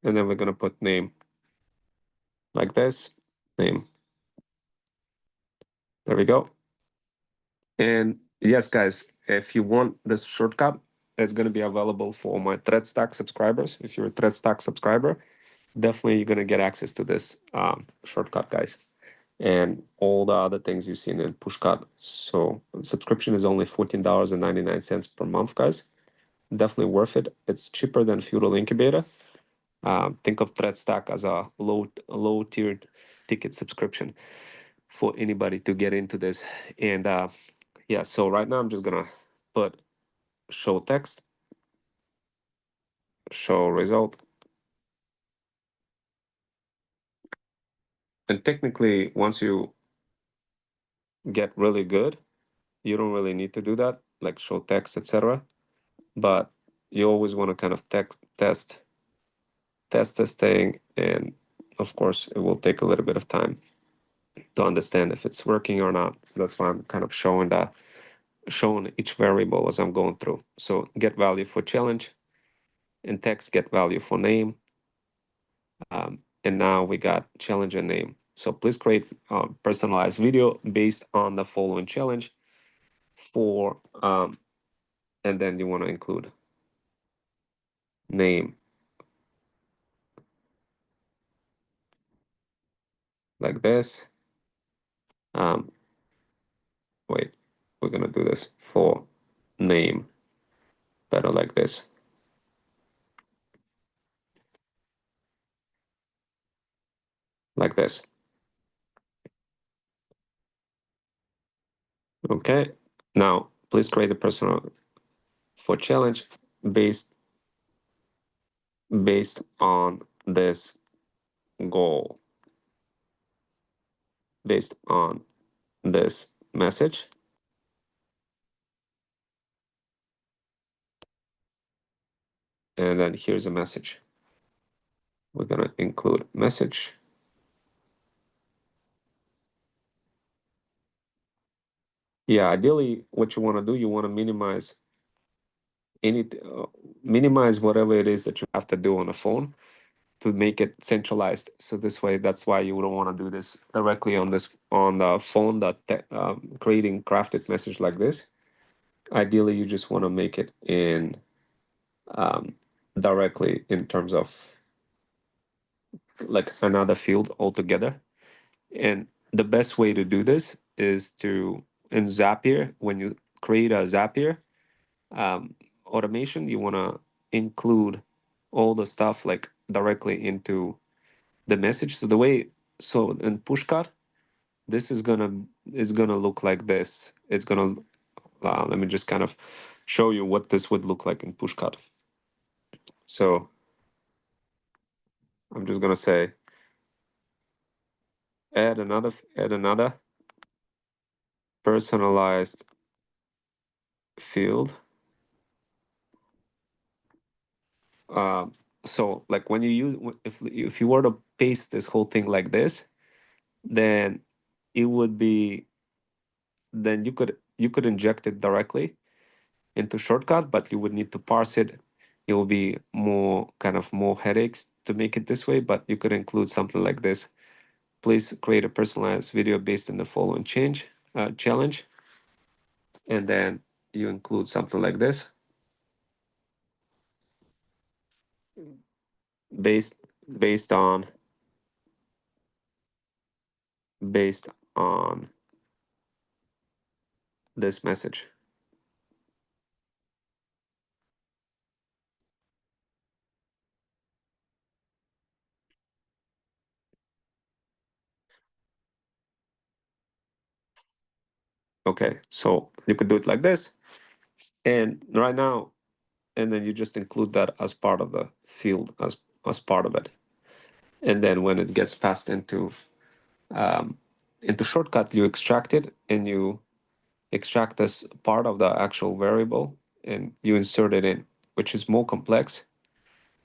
And then we're gonna put name like this, name. There we go. And yes, guys, if you want this shortcut, it's going to be available for my thread stack subscribers. If you're a thread stack subscriber, definitely you're going to get access to this shortcut, guys, and all the other things you've seen in Pushcut. So subscription is only $14.99 per month, guys. Definitely worth it. It's cheaper than Feudal Incubator. Think of thread stack as a low tiered ticket subscription for anybody to get into this. And yeah, so right now I'm just gonna put show text, show result. And technically, once you get really good, you don't really need to do that, like show text, etc. But you always want to kind of test this thing, and of course, it will take a little bit of time to understand if it's working or not. That's why I'm kind of showing each variable as I'm going through. So get value for challenge, and text get value for name. And now we got challenge and name. So please create a personalized video based on the following challenge for, and then you want to include name like this. Wait, we're gonna do this for name better like this. Like this. Okay. Now, please create a personal for challenge based on this goal, based on this message. And then here's a message. We're gonna include message. Yeah, ideally, what you want to do, you want to minimize any, minimize whatever it is that you have to do on the phone to make it centralized. So this way, that's why you don't want to do this directly on this on the phone. That creating crafted message like this. Ideally, you just want to make it in um, directly in terms of like another field altogether. And the best way to do this is to in Zapier, when you create a Zapier automation, you want to include all the stuff like directly into the message. So the way, so in Pushcut, this is gonna look like this. It's gonna let me just kind of show you what this would look like in Pushcut. So I'm just gonna say add another personalized field. Um, so like when you use if you were to paste this whole thing like this, then it would be then you could inject it directly into shortcut, but you would need to parse it. It will be more kind of more headaches to make it this way, but you could include something like this. Please create a personalized video based on the following challenge, and then you include something like this based based on based on this message. Okay, so you could do it like this, and right now, and then you just include that as part of the field as part of it, and then when it gets passed um, into shortcut, you extract it and you extract this part of the actual variable and you insert it in, which is more complex.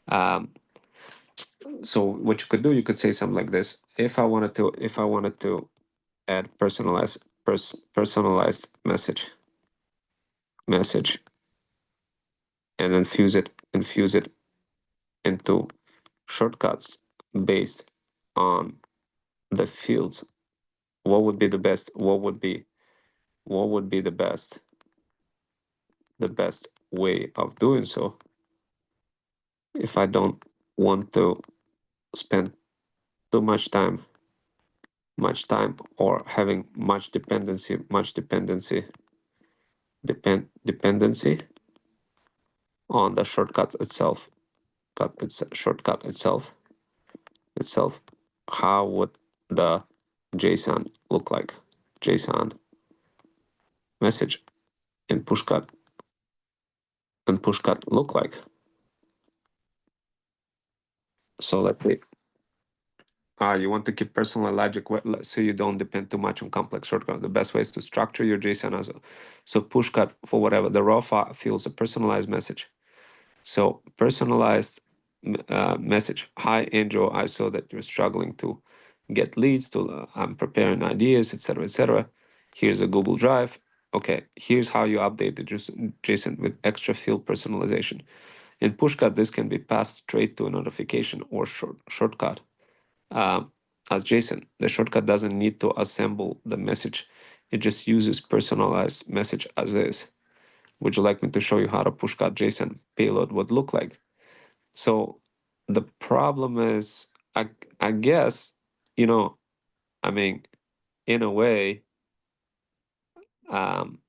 Um, so what you could do, you could say something like this: if I wanted to add personalized message, and infuse it into shortcuts based on the fields. What would be the best? What would be the best way of doing so if I don't want to spend too much time or having much dependency on the shortcut itself. How would the JSON look like? JSON message in Pushcut look like? So let me. You want to keep personal logic so you don't depend too much on complex shortcuts. The best way is to structure your JSON as a so Pushcut for whatever the raw file feels a personalized message. So personalized message. Hi Angel, I saw that you're struggling to get leads. I'm preparing ideas, etc., etc. Here's a Google Drive. Okay, here's how you update the JSON with extra field personalization. In Pushcut, this can be passed straight to a notification or shortcut. as JSON. The shortcut doesn't need to assemble the message. It just uses personalized message as is. Would you like me to show you how to Pushcut JSON payload would look like? So the problem is, I guess, you know, I mean, in a way, um,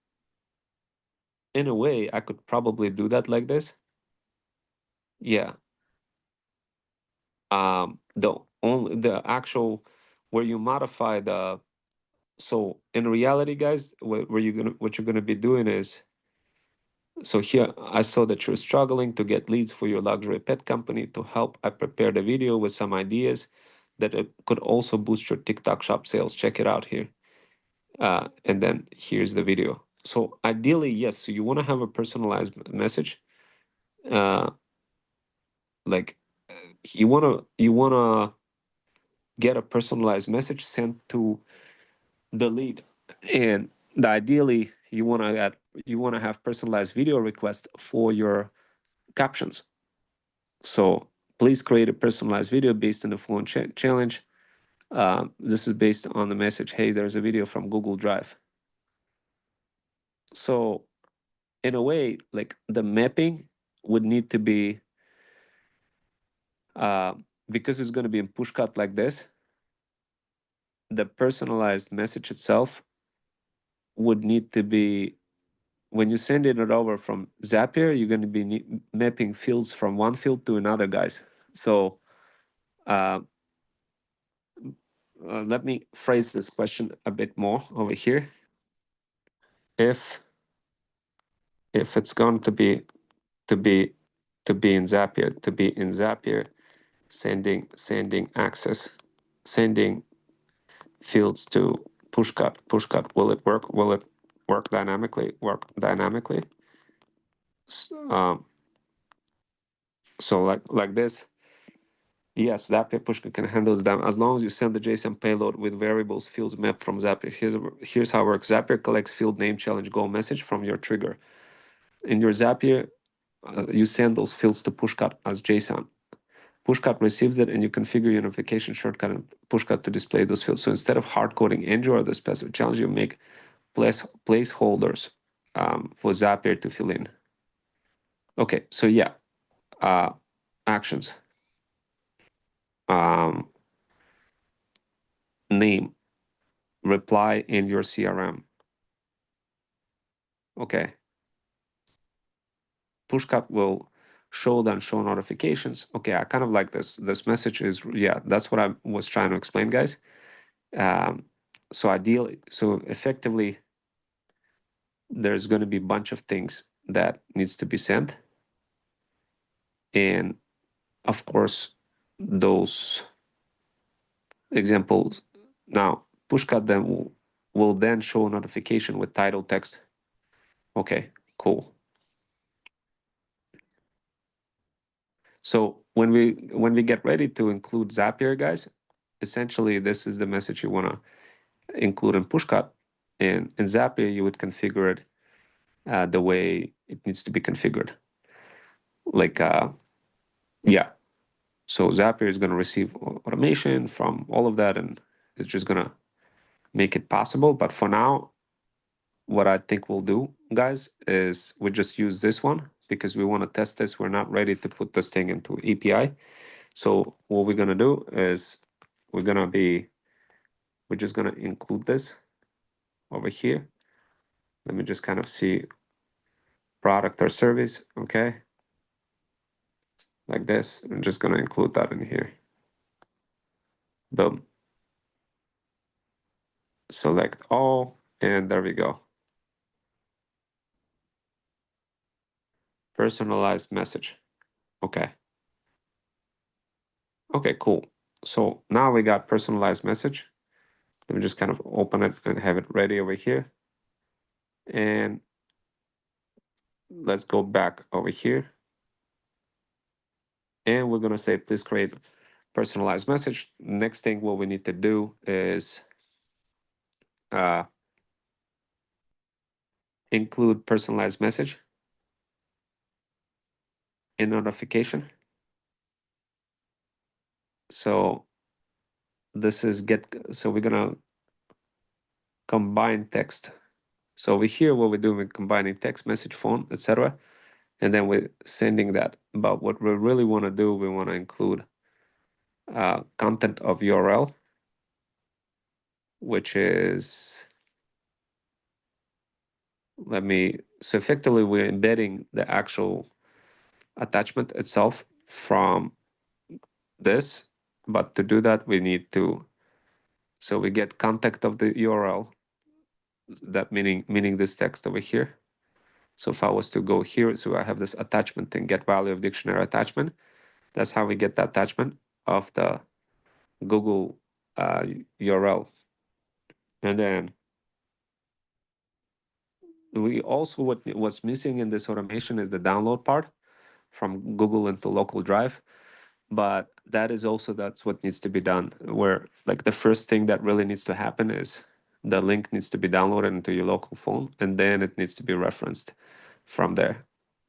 I could probably do that like this. Yeah. The actual where you modify the, so in reality, guys, what you're gonna be doing is, so here I saw that you're struggling to get leads for your luxury pet company. To help, I prepared a video with some ideas that it could also boost your TikTok shop sales. Check it out here. And then here's the video. So ideally, yes, so you want to have a personalized message. Uh, like you wanna get a personalized message sent to the lead, and ideally you want to have personalized video requests for your captions. So please create a personalized video based on the phone challenge. This is based on the message, hey, there's a video from Google Drive. So in a way, like the mapping would need to be, uh, because it's going to be in Pushcut like this, the personalized message itself would need to be, when you're sending it over from Zapier, you're going to be mapping fields from one field to another, guys. So uh, let me phrase this question a bit more over here. If it's going to be to be in Zapier, sending access, sending fields to Pushcut, will it work? Will it work dynamically? Um, so like this. Yes, Zapier Pushka can handle them as long as you send the JSON payload with variables fields mapped from Zapier. Here's how it works. Zapier collects field name, challenge, goal message from your trigger. In your Zapier, you send those fields to Pushcut as JSON. Pushcut receives it, and you configure your notification shortcut and Pushcut to display those fields. So instead of hard coding Android or the specific challenge, you make placeholders for Zapier to fill in. Okay, so yeah, actions. Name, reply in your CRM. Okay. Pushcut will show notifications. Okay, I kind of like this. This message is, yeah, that's what I was trying to explain, guys. So effectively, there's going to be a bunch of things that needs to be sent. And of course, those examples. Now, Pushcut then will then show a notification with title text. Okay, cool. So when we get ready to include Zapier, guys, essentially this is the message you want to include in Pushcut. And in Zapier, you would configure it the way it needs to be configured. Like, yeah. So Zapier is going to receive automation from all of that, and it's just going to make it possible. But for now, what I think we'll do, guys, is we just use this one because we want to test this. We're not ready to put this thing into API. So what we're going to do is we're just going to include this over here. Let me just kind of see product or service. Okay. Like this. I'm just going to include that in here. Boom. Select all, and there we go. Personalized message. Okay. Okay, cool. So now we got personalized message. Let me just kind of open it and have it ready over here. And let's go back over here. And we're going to say, please create personalized message. Next thing, what we need to do is include personalized message in notification. So this is so we're gonna combine text. So over here, what we're doing, we're combining text, message, phone, etc. And then we're sending that. But what we really want to do, we want to include content of URL, which is, so effectively we're embedding the actual attachment itself from this. But to do that, we need to, so we get content of the URL, that meaning this text over here. So if I was to go here, so I have this attachment thing, get value of dictionary attachment. That's how we get the attachment of the Google URL. And then we also, what's missing in this automation is the download part from Google into local drive. But that is also, that's what needs to be done, where like the first thing that really needs to happen is the link needs to be downloaded into your local phone, and then it needs to be referenced from there.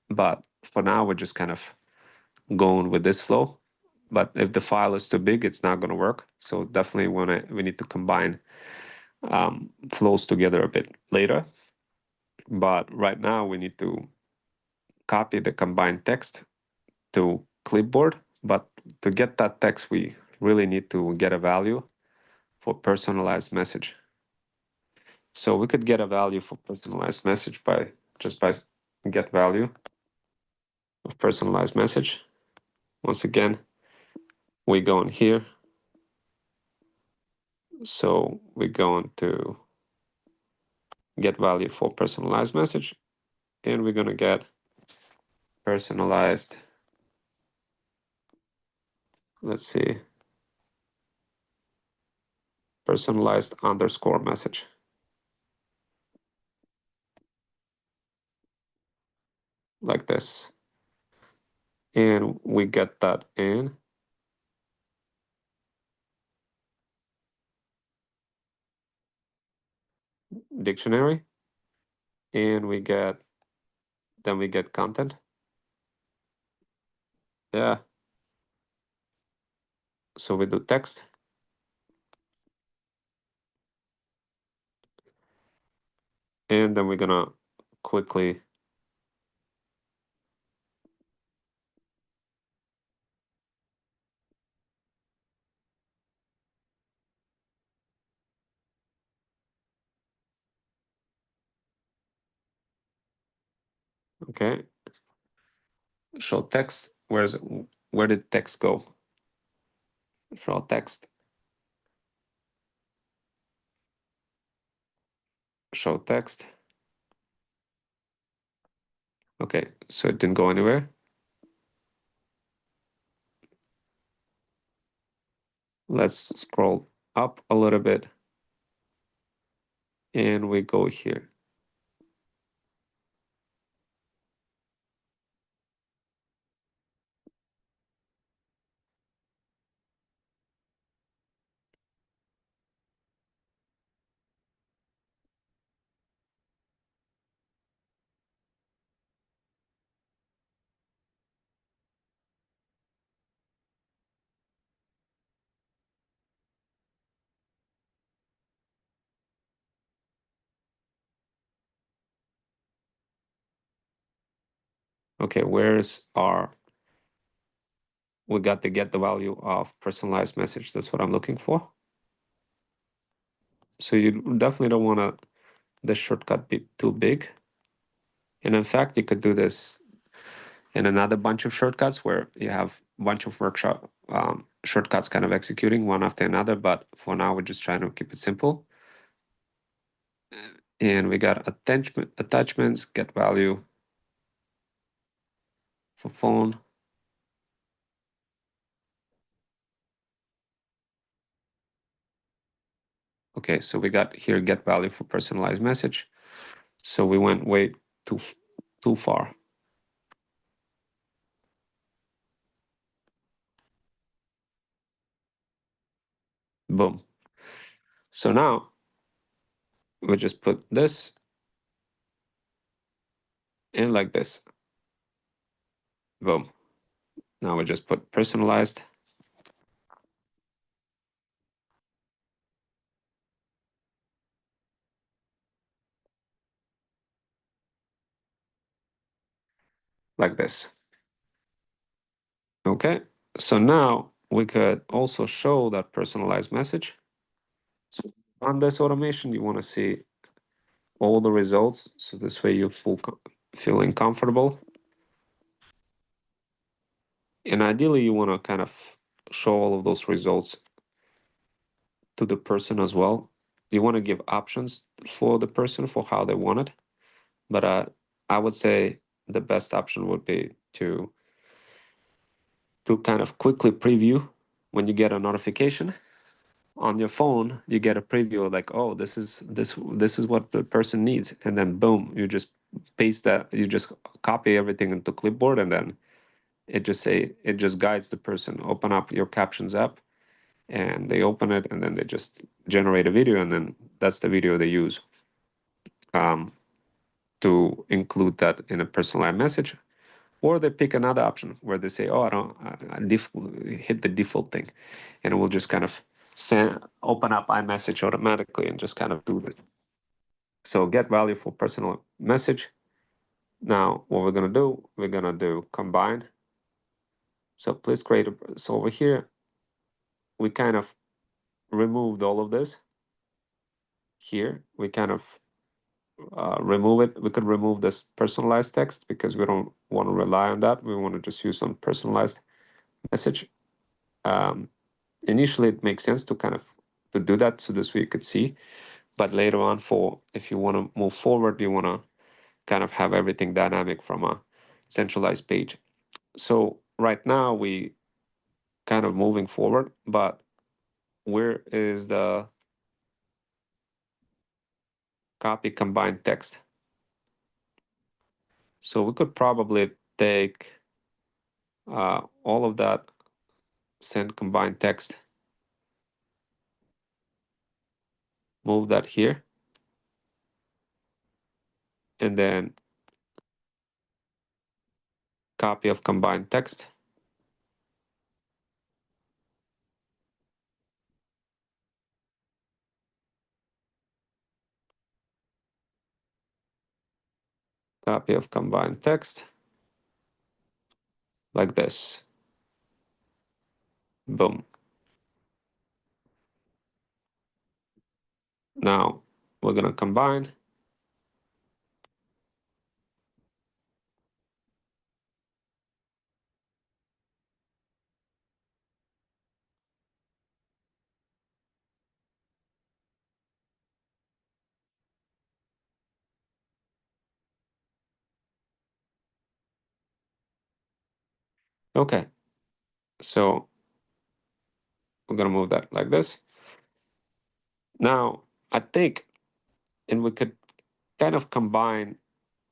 But for now, we're just kind of going with this flow. But if the file is too big, it's not going to work. So definitely we need to combine flows together a bit later. But right now we need to copy the combined text to clipboard. But to get that text, we really need to get a value for personalized message. So we could get a value for personalized message by get value of personalized message. Once again, we go in here. So we're going to get value for personalized message, and we're going to get personalized, let's see, personalized underscore message, like this. And we get that in dictionary, and then we get content. Yeah. So we do text. And then we're gonna quickly okay, show text. Where did text go? Show text. Show text. Okay, so it didn't go anywhere. Let's scroll up a little bit, and we go here. Okay, we got to get the value of personalized message. That's what I'm looking for. So you definitely don't want the shortcut be too big. And in fact, you could do this in another bunch of shortcuts where you have a bunch of workshop shortcuts kind of executing one after another. But for now, we're just trying to keep it simple. And we got attachments, get value for phone. Okay, so we got here get value for personalized message. So we went way too far. Boom. So now we just put this in like this. Boom. Now we just put personalized. like this. Okay, so now we could also show that personalized message. So on this automation, you want to see all the results. So this way you feeling comfortable. And ideally, you want to kind of show all of those results to the person as well. You want to give options for the person for how they want it. But I would say the best option would be to kind of quickly preview when you get a notification on your phone. You get a preview like, oh, this is what the person needs, and then boom, you just paste that. You just copy everything into clipboard, and then it just guides the person. Open up your captions app, and they open it, and then they just generate a video, and then that's the video they use um, to include that in a personalized message. Or they pick another option where they say, "Oh, I don't hit the default thing," and it will just kind of open up iMessage automatically and just kind of do it. So get value for personal message. Now, what we're gonna do combine. So please create a. So over here, we kind of removed all of this. Here, we kind of remove it. We could remove this personalized text because we don't want to rely on that. We want to just use some personalized message. Um, Initially, it makes sense to kind of to do that so this way you could see. But later on, for if you want to move forward, you want to kind of have everything dynamic from a centralized page. So right now we kind of moving forward, but where is the copy combined text? So we could probably take all of that, send combined text, move that here, and then copy of combined text, copy of combined text, like this. Boom. Now we're gonna combine. Okay, so we're gonna move that like this. Now I think, and we could kind of combine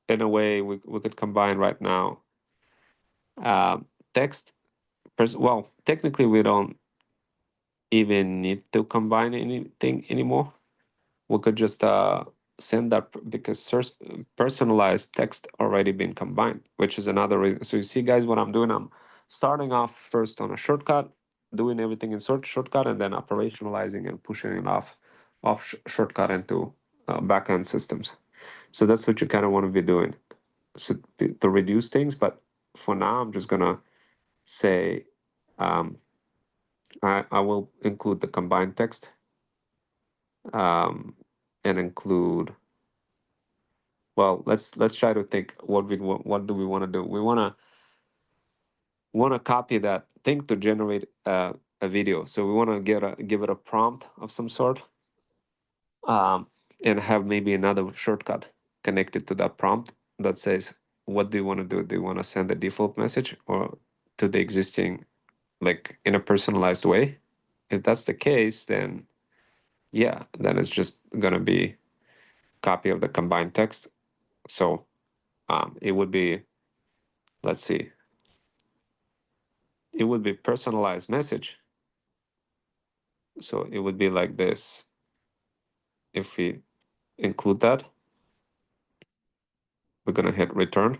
in a way. We could combine right now text. Well, technically we don't even need to combine anything anymore. We could just send that because personalized text already been combined, which is another reason. So you see, guys, what I'm doing, I'm starting off first on a shortcut, doing everything in shortcut, and then operationalizing and pushing it off shortcut into backend systems. So that's what you kind of want to be doing, so to reduce things. But for now, I'm just gonna say um, I will include the combined text um, and include. Well, let's try to think what do we want to do. We want to copy that thing to generate a video. So we want to give it a prompt of some sort, and have maybe another shortcut connected to that prompt that says, what do you want to do? Do you want to send a default message or to the existing, like in a personalized way? If that's the case, then yeah, then it's just gonna be copy of the combined text. So it would be, let's see, it would be personalized message. So it would be like this. If we include that, we're gonna hit return,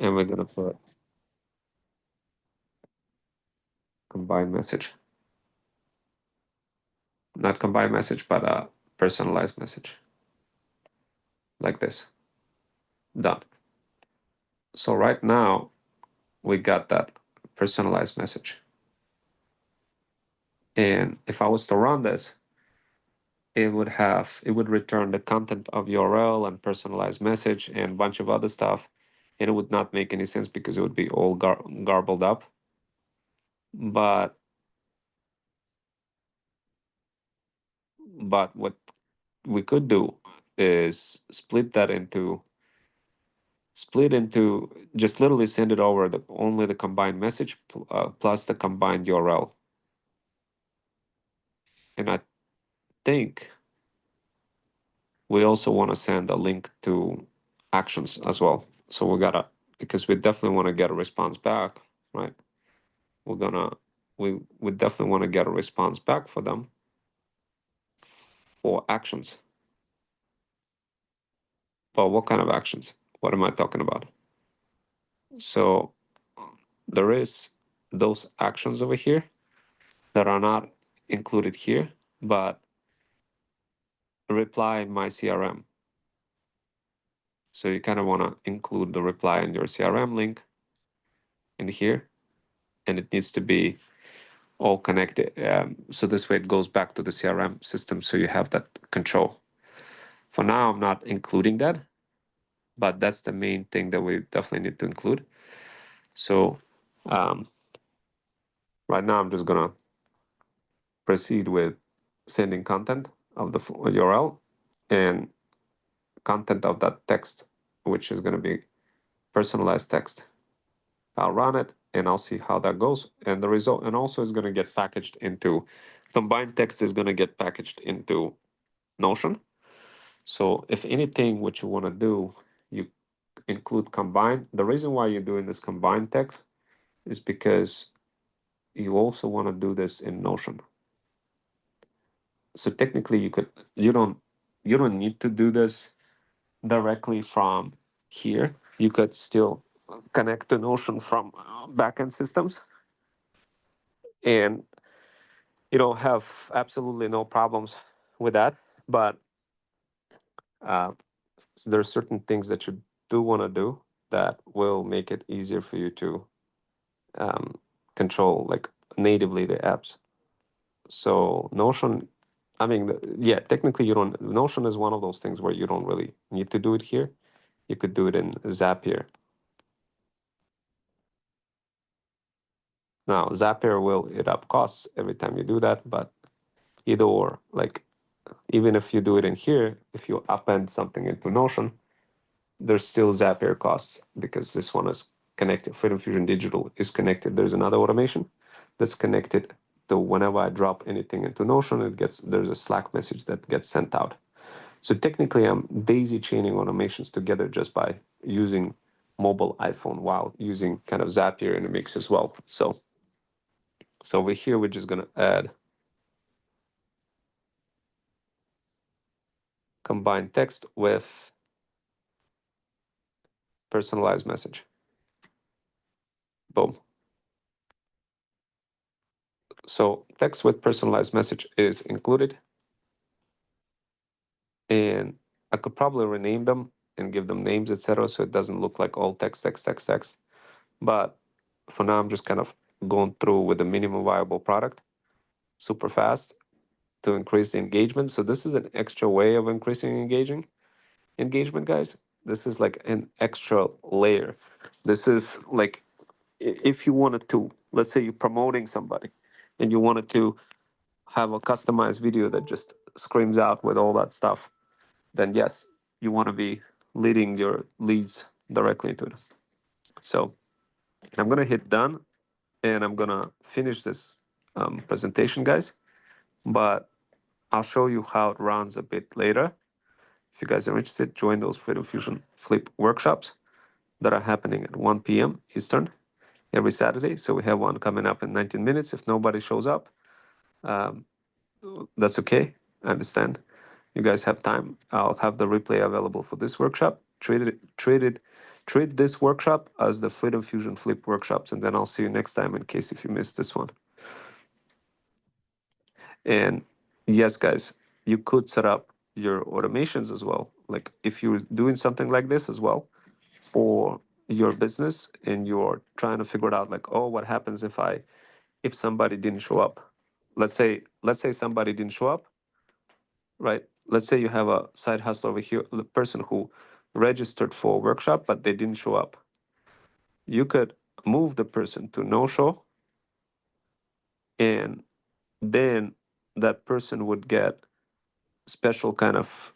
and we're gonna put combined message. Not combined message, but a personalized message, like this. Done. So right now we got that personalized message. And if I was to run this, it would return the content of URL and personalized message and a bunch of other stuff. And it would not make any sense because it would be all garbled up. But what we could do is split into just literally send it over only the combined message plus the combined URL. And I think we also want to send a link to actions as well. So because we definitely want to get a response back, right? We definitely want to get a response back for them for actions. But what kind of actions? What am I talking about? So there is those actions over here that are not included here, but reply in my CRM. So you kind of want to include the reply in your CRM link in here, and it needs to be all connected. So this way it goes back to the CRM system, so you have that control. For now, I'm not including that, but that's the main thing that we definitely need to include. So right now, I'm just gonna proceed with sending content of the URL and content of that text, which is gonna be personalized text. I'll run it and I'll see how that goes. And the result, and also is gonna get packaged into, combined text is gonna get packaged into Notion. So if anything, what you wanna do, you include combined. The reason why you're doing this combined text is because you also want to do this in Notion. So technically you don't need to do this directly from here. You could still connect to Notion from backend systems, and you don't have absolutely no problems with that. But uh, there are certain things that you do want to do that will make it easier for you to control like natively the apps. So Notion, I mean, yeah, technically you don't. Notion is one of those things where you don't really need to do it here. You could do it in Zapier. Now Zapier will eat up costs every time you do that, but either or, like even if you do it in here, if you append something into Notion, there's still Zapier costs because this one is connected. Freedom Fusion Digital is connected. There's another automation that's connected to whenever I drop anything into Notion, there's a Slack message that gets sent out. So technically, I'm daisy chaining automations together just by using mobile iPhone while using kind of Zapier in the mix as well. So over here, we're just gonna add combined text with personalized message. Boom. So text with personalized message is included, and I could probably rename them and give them names, etc., so it doesn't look like all text, text, text, text. But for now, I'm just kind of going through with the minimum viable product super fast to increase the engagement. So this is an extra way of increasing engagement, guys. This is like an extra layer. This is like if you wanted to, let's say you're promoting somebody and you wanted to have a customized video that just screams out with all that stuff, then yes, you want to be leading your leads directly into it. So I'm gonna hit done and I'm gonna finish this presentation, guys. But I'll show you how it runs a bit later. If you guys are interested, join those Freedom Fusion Flip workshops that are happening at 1 p.m. Eastern every Saturday. So we have one coming up in 19 minutes. If nobody shows up, um, that's okay. I understand. You guys have time. I'll have the replay available for this workshop. Treat this workshop as the Freedom Fusion Flip workshops, and then I'll see you next time in case if you missed this one. And yes, guys, you could set up your automations as well. Like if you're doing something like this as well, for your business and you're trying to figure it out, like, oh, what happens if somebody didn't show up? Let's say somebody didn't show up, right? Let's say you have a side hustle over here, the person who registered for a workshop but they didn't show up. You could move the person to no show, and then that person would get special kind of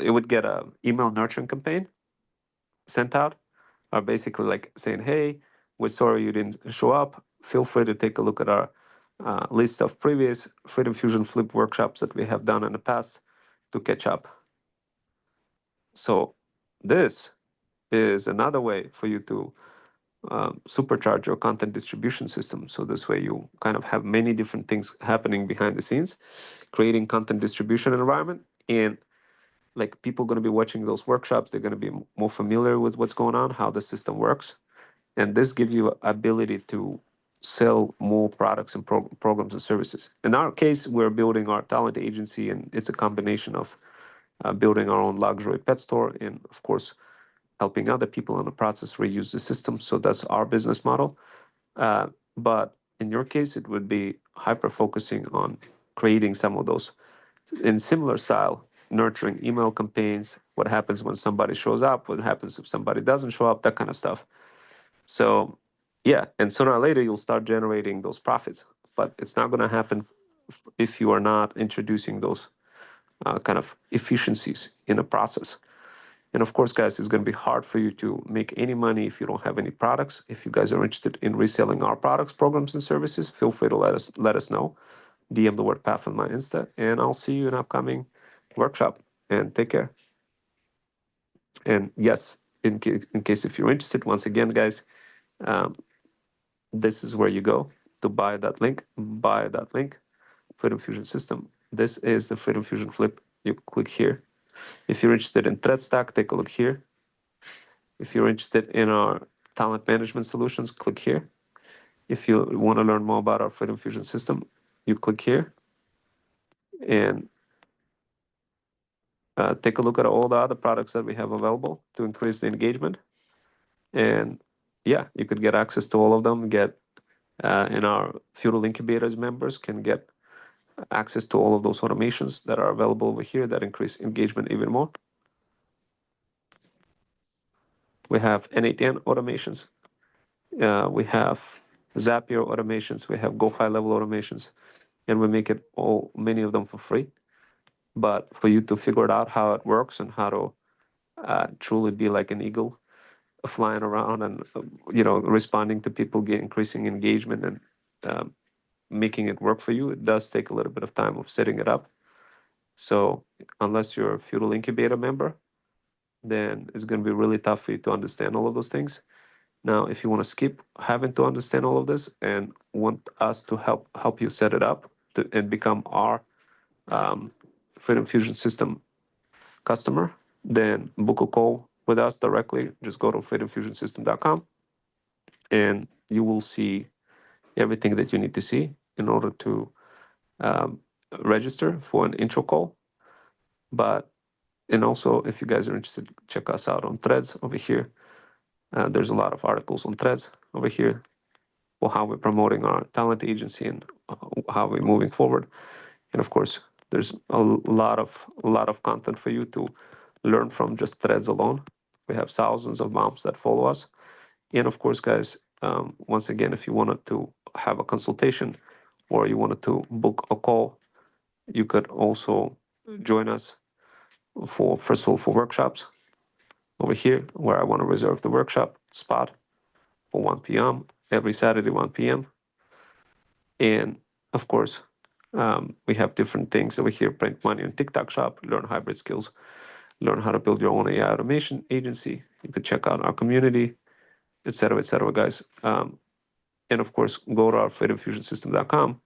it would get a email nurturing campaign sent out, are basically like saying, hey, we're sorry you didn't show up. Feel free to take a look at our list of previous Freedom Fusion Flip workshops that we have done in the past to catch up. So this is another way for you to supercharge your content distribution system. So this way you kind of have many different things happening behind the scenes, creating content distribution environment, and like people going to be watching those workshops, they're going to be more familiar with what's going on, how the system works. And this gives you ability to sell more products and programs and services. In our case, we're building our talent agency, and it's a combination of building our own luxury pet store and, of course, helping other people in the process reuse the system. So that's our business model. But in your case, it would be hyper focusing on creating some of those in similar style, nurturing email campaigns, what happens when somebody shows up, what happens if somebody doesn't show up, that kind of stuff. So, yeah, and sooner or later you'll start generating those profits, but it's not going to happen if you are not introducing those kind of efficiencies in the process. And of course, guys, it's going to be hard for you to make any money if you don't have any products. If you guys are interested in reselling our products, programs, and services, feel free to let us know. DM the word path on my Insta, and I'll see you in upcoming workshop. And take care. And yes, in case if you're interested, once again, guys, um, this is where you go to buy that link. Buy that link. Freedom Fusion System. This is the Freedom Fusion Flip. You click here. If you're interested in thread stack, take a look here. If you're interested in our talent management solutions, click here. If you want to learn more about our Freedom Fusion System, you click here and take a look at all the other products that we have available to increase the engagement. And yeah, you could get access to all of them. In our Feudal Incubators members can get access to all of those automations that are available over here that increase engagement even more. We have N8N automations. We have Zapier automations. We have Go High Level automations, and we make it many of them for free. But for you to figure it out how it works and how to truly be like an eagle, flying around and responding to people, increasing engagement and making it work for you, it does take a little bit of time of setting it up. So unless you're a Feudal Incubator member, then it's going to be really tough for you to understand all of those things. Now, if you want to skip having to understand all of this and want us to help you set it up and become our Freedom Fusion System customer, then book a call with us directly. Just go to freedomfusionsystem.com and you will see everything that you need to see in order to um, register for an intro call. And also, if you guys are interested, check us out on Threads over here. There's a lot of articles on Threads over here for how we're promoting our talent agency and how we're moving forward. And of course, there's a lot of content for you to learn from just Threads alone. We have thousands of moms that follow us. And of course, guys, once again, if you wanted to have a consultation or you wanted to book a call, you could also join us for, first of all, for workshops over here, where I want to reserve the workshop spot for 1 p.m. every Saturday, 1 p.m. And of course, we have different things over here: print money on TikTok shop, learn hybrid skills, learn how to build your own AI automation agency. You could check out our community, etc., guys. And of course, go to our freedomfusionsystem.com,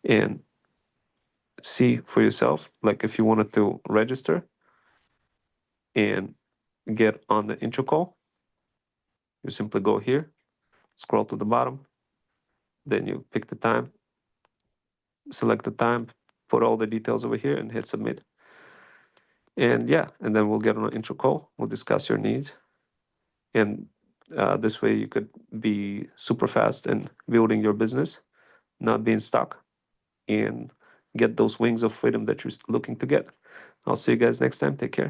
and see for yourself. Like if you wanted to register and get on the intro call, you simply go here, scroll to the bottom, then you pick the time, select the time, put all the details over here, and hit submit. And yeah, and then we'll get on an intro call. We'll discuss your needs. And this way you could be super fast in building your business, not being stuck, and get those wings of freedom that you're looking to get. I'll see you guys next time. Take care.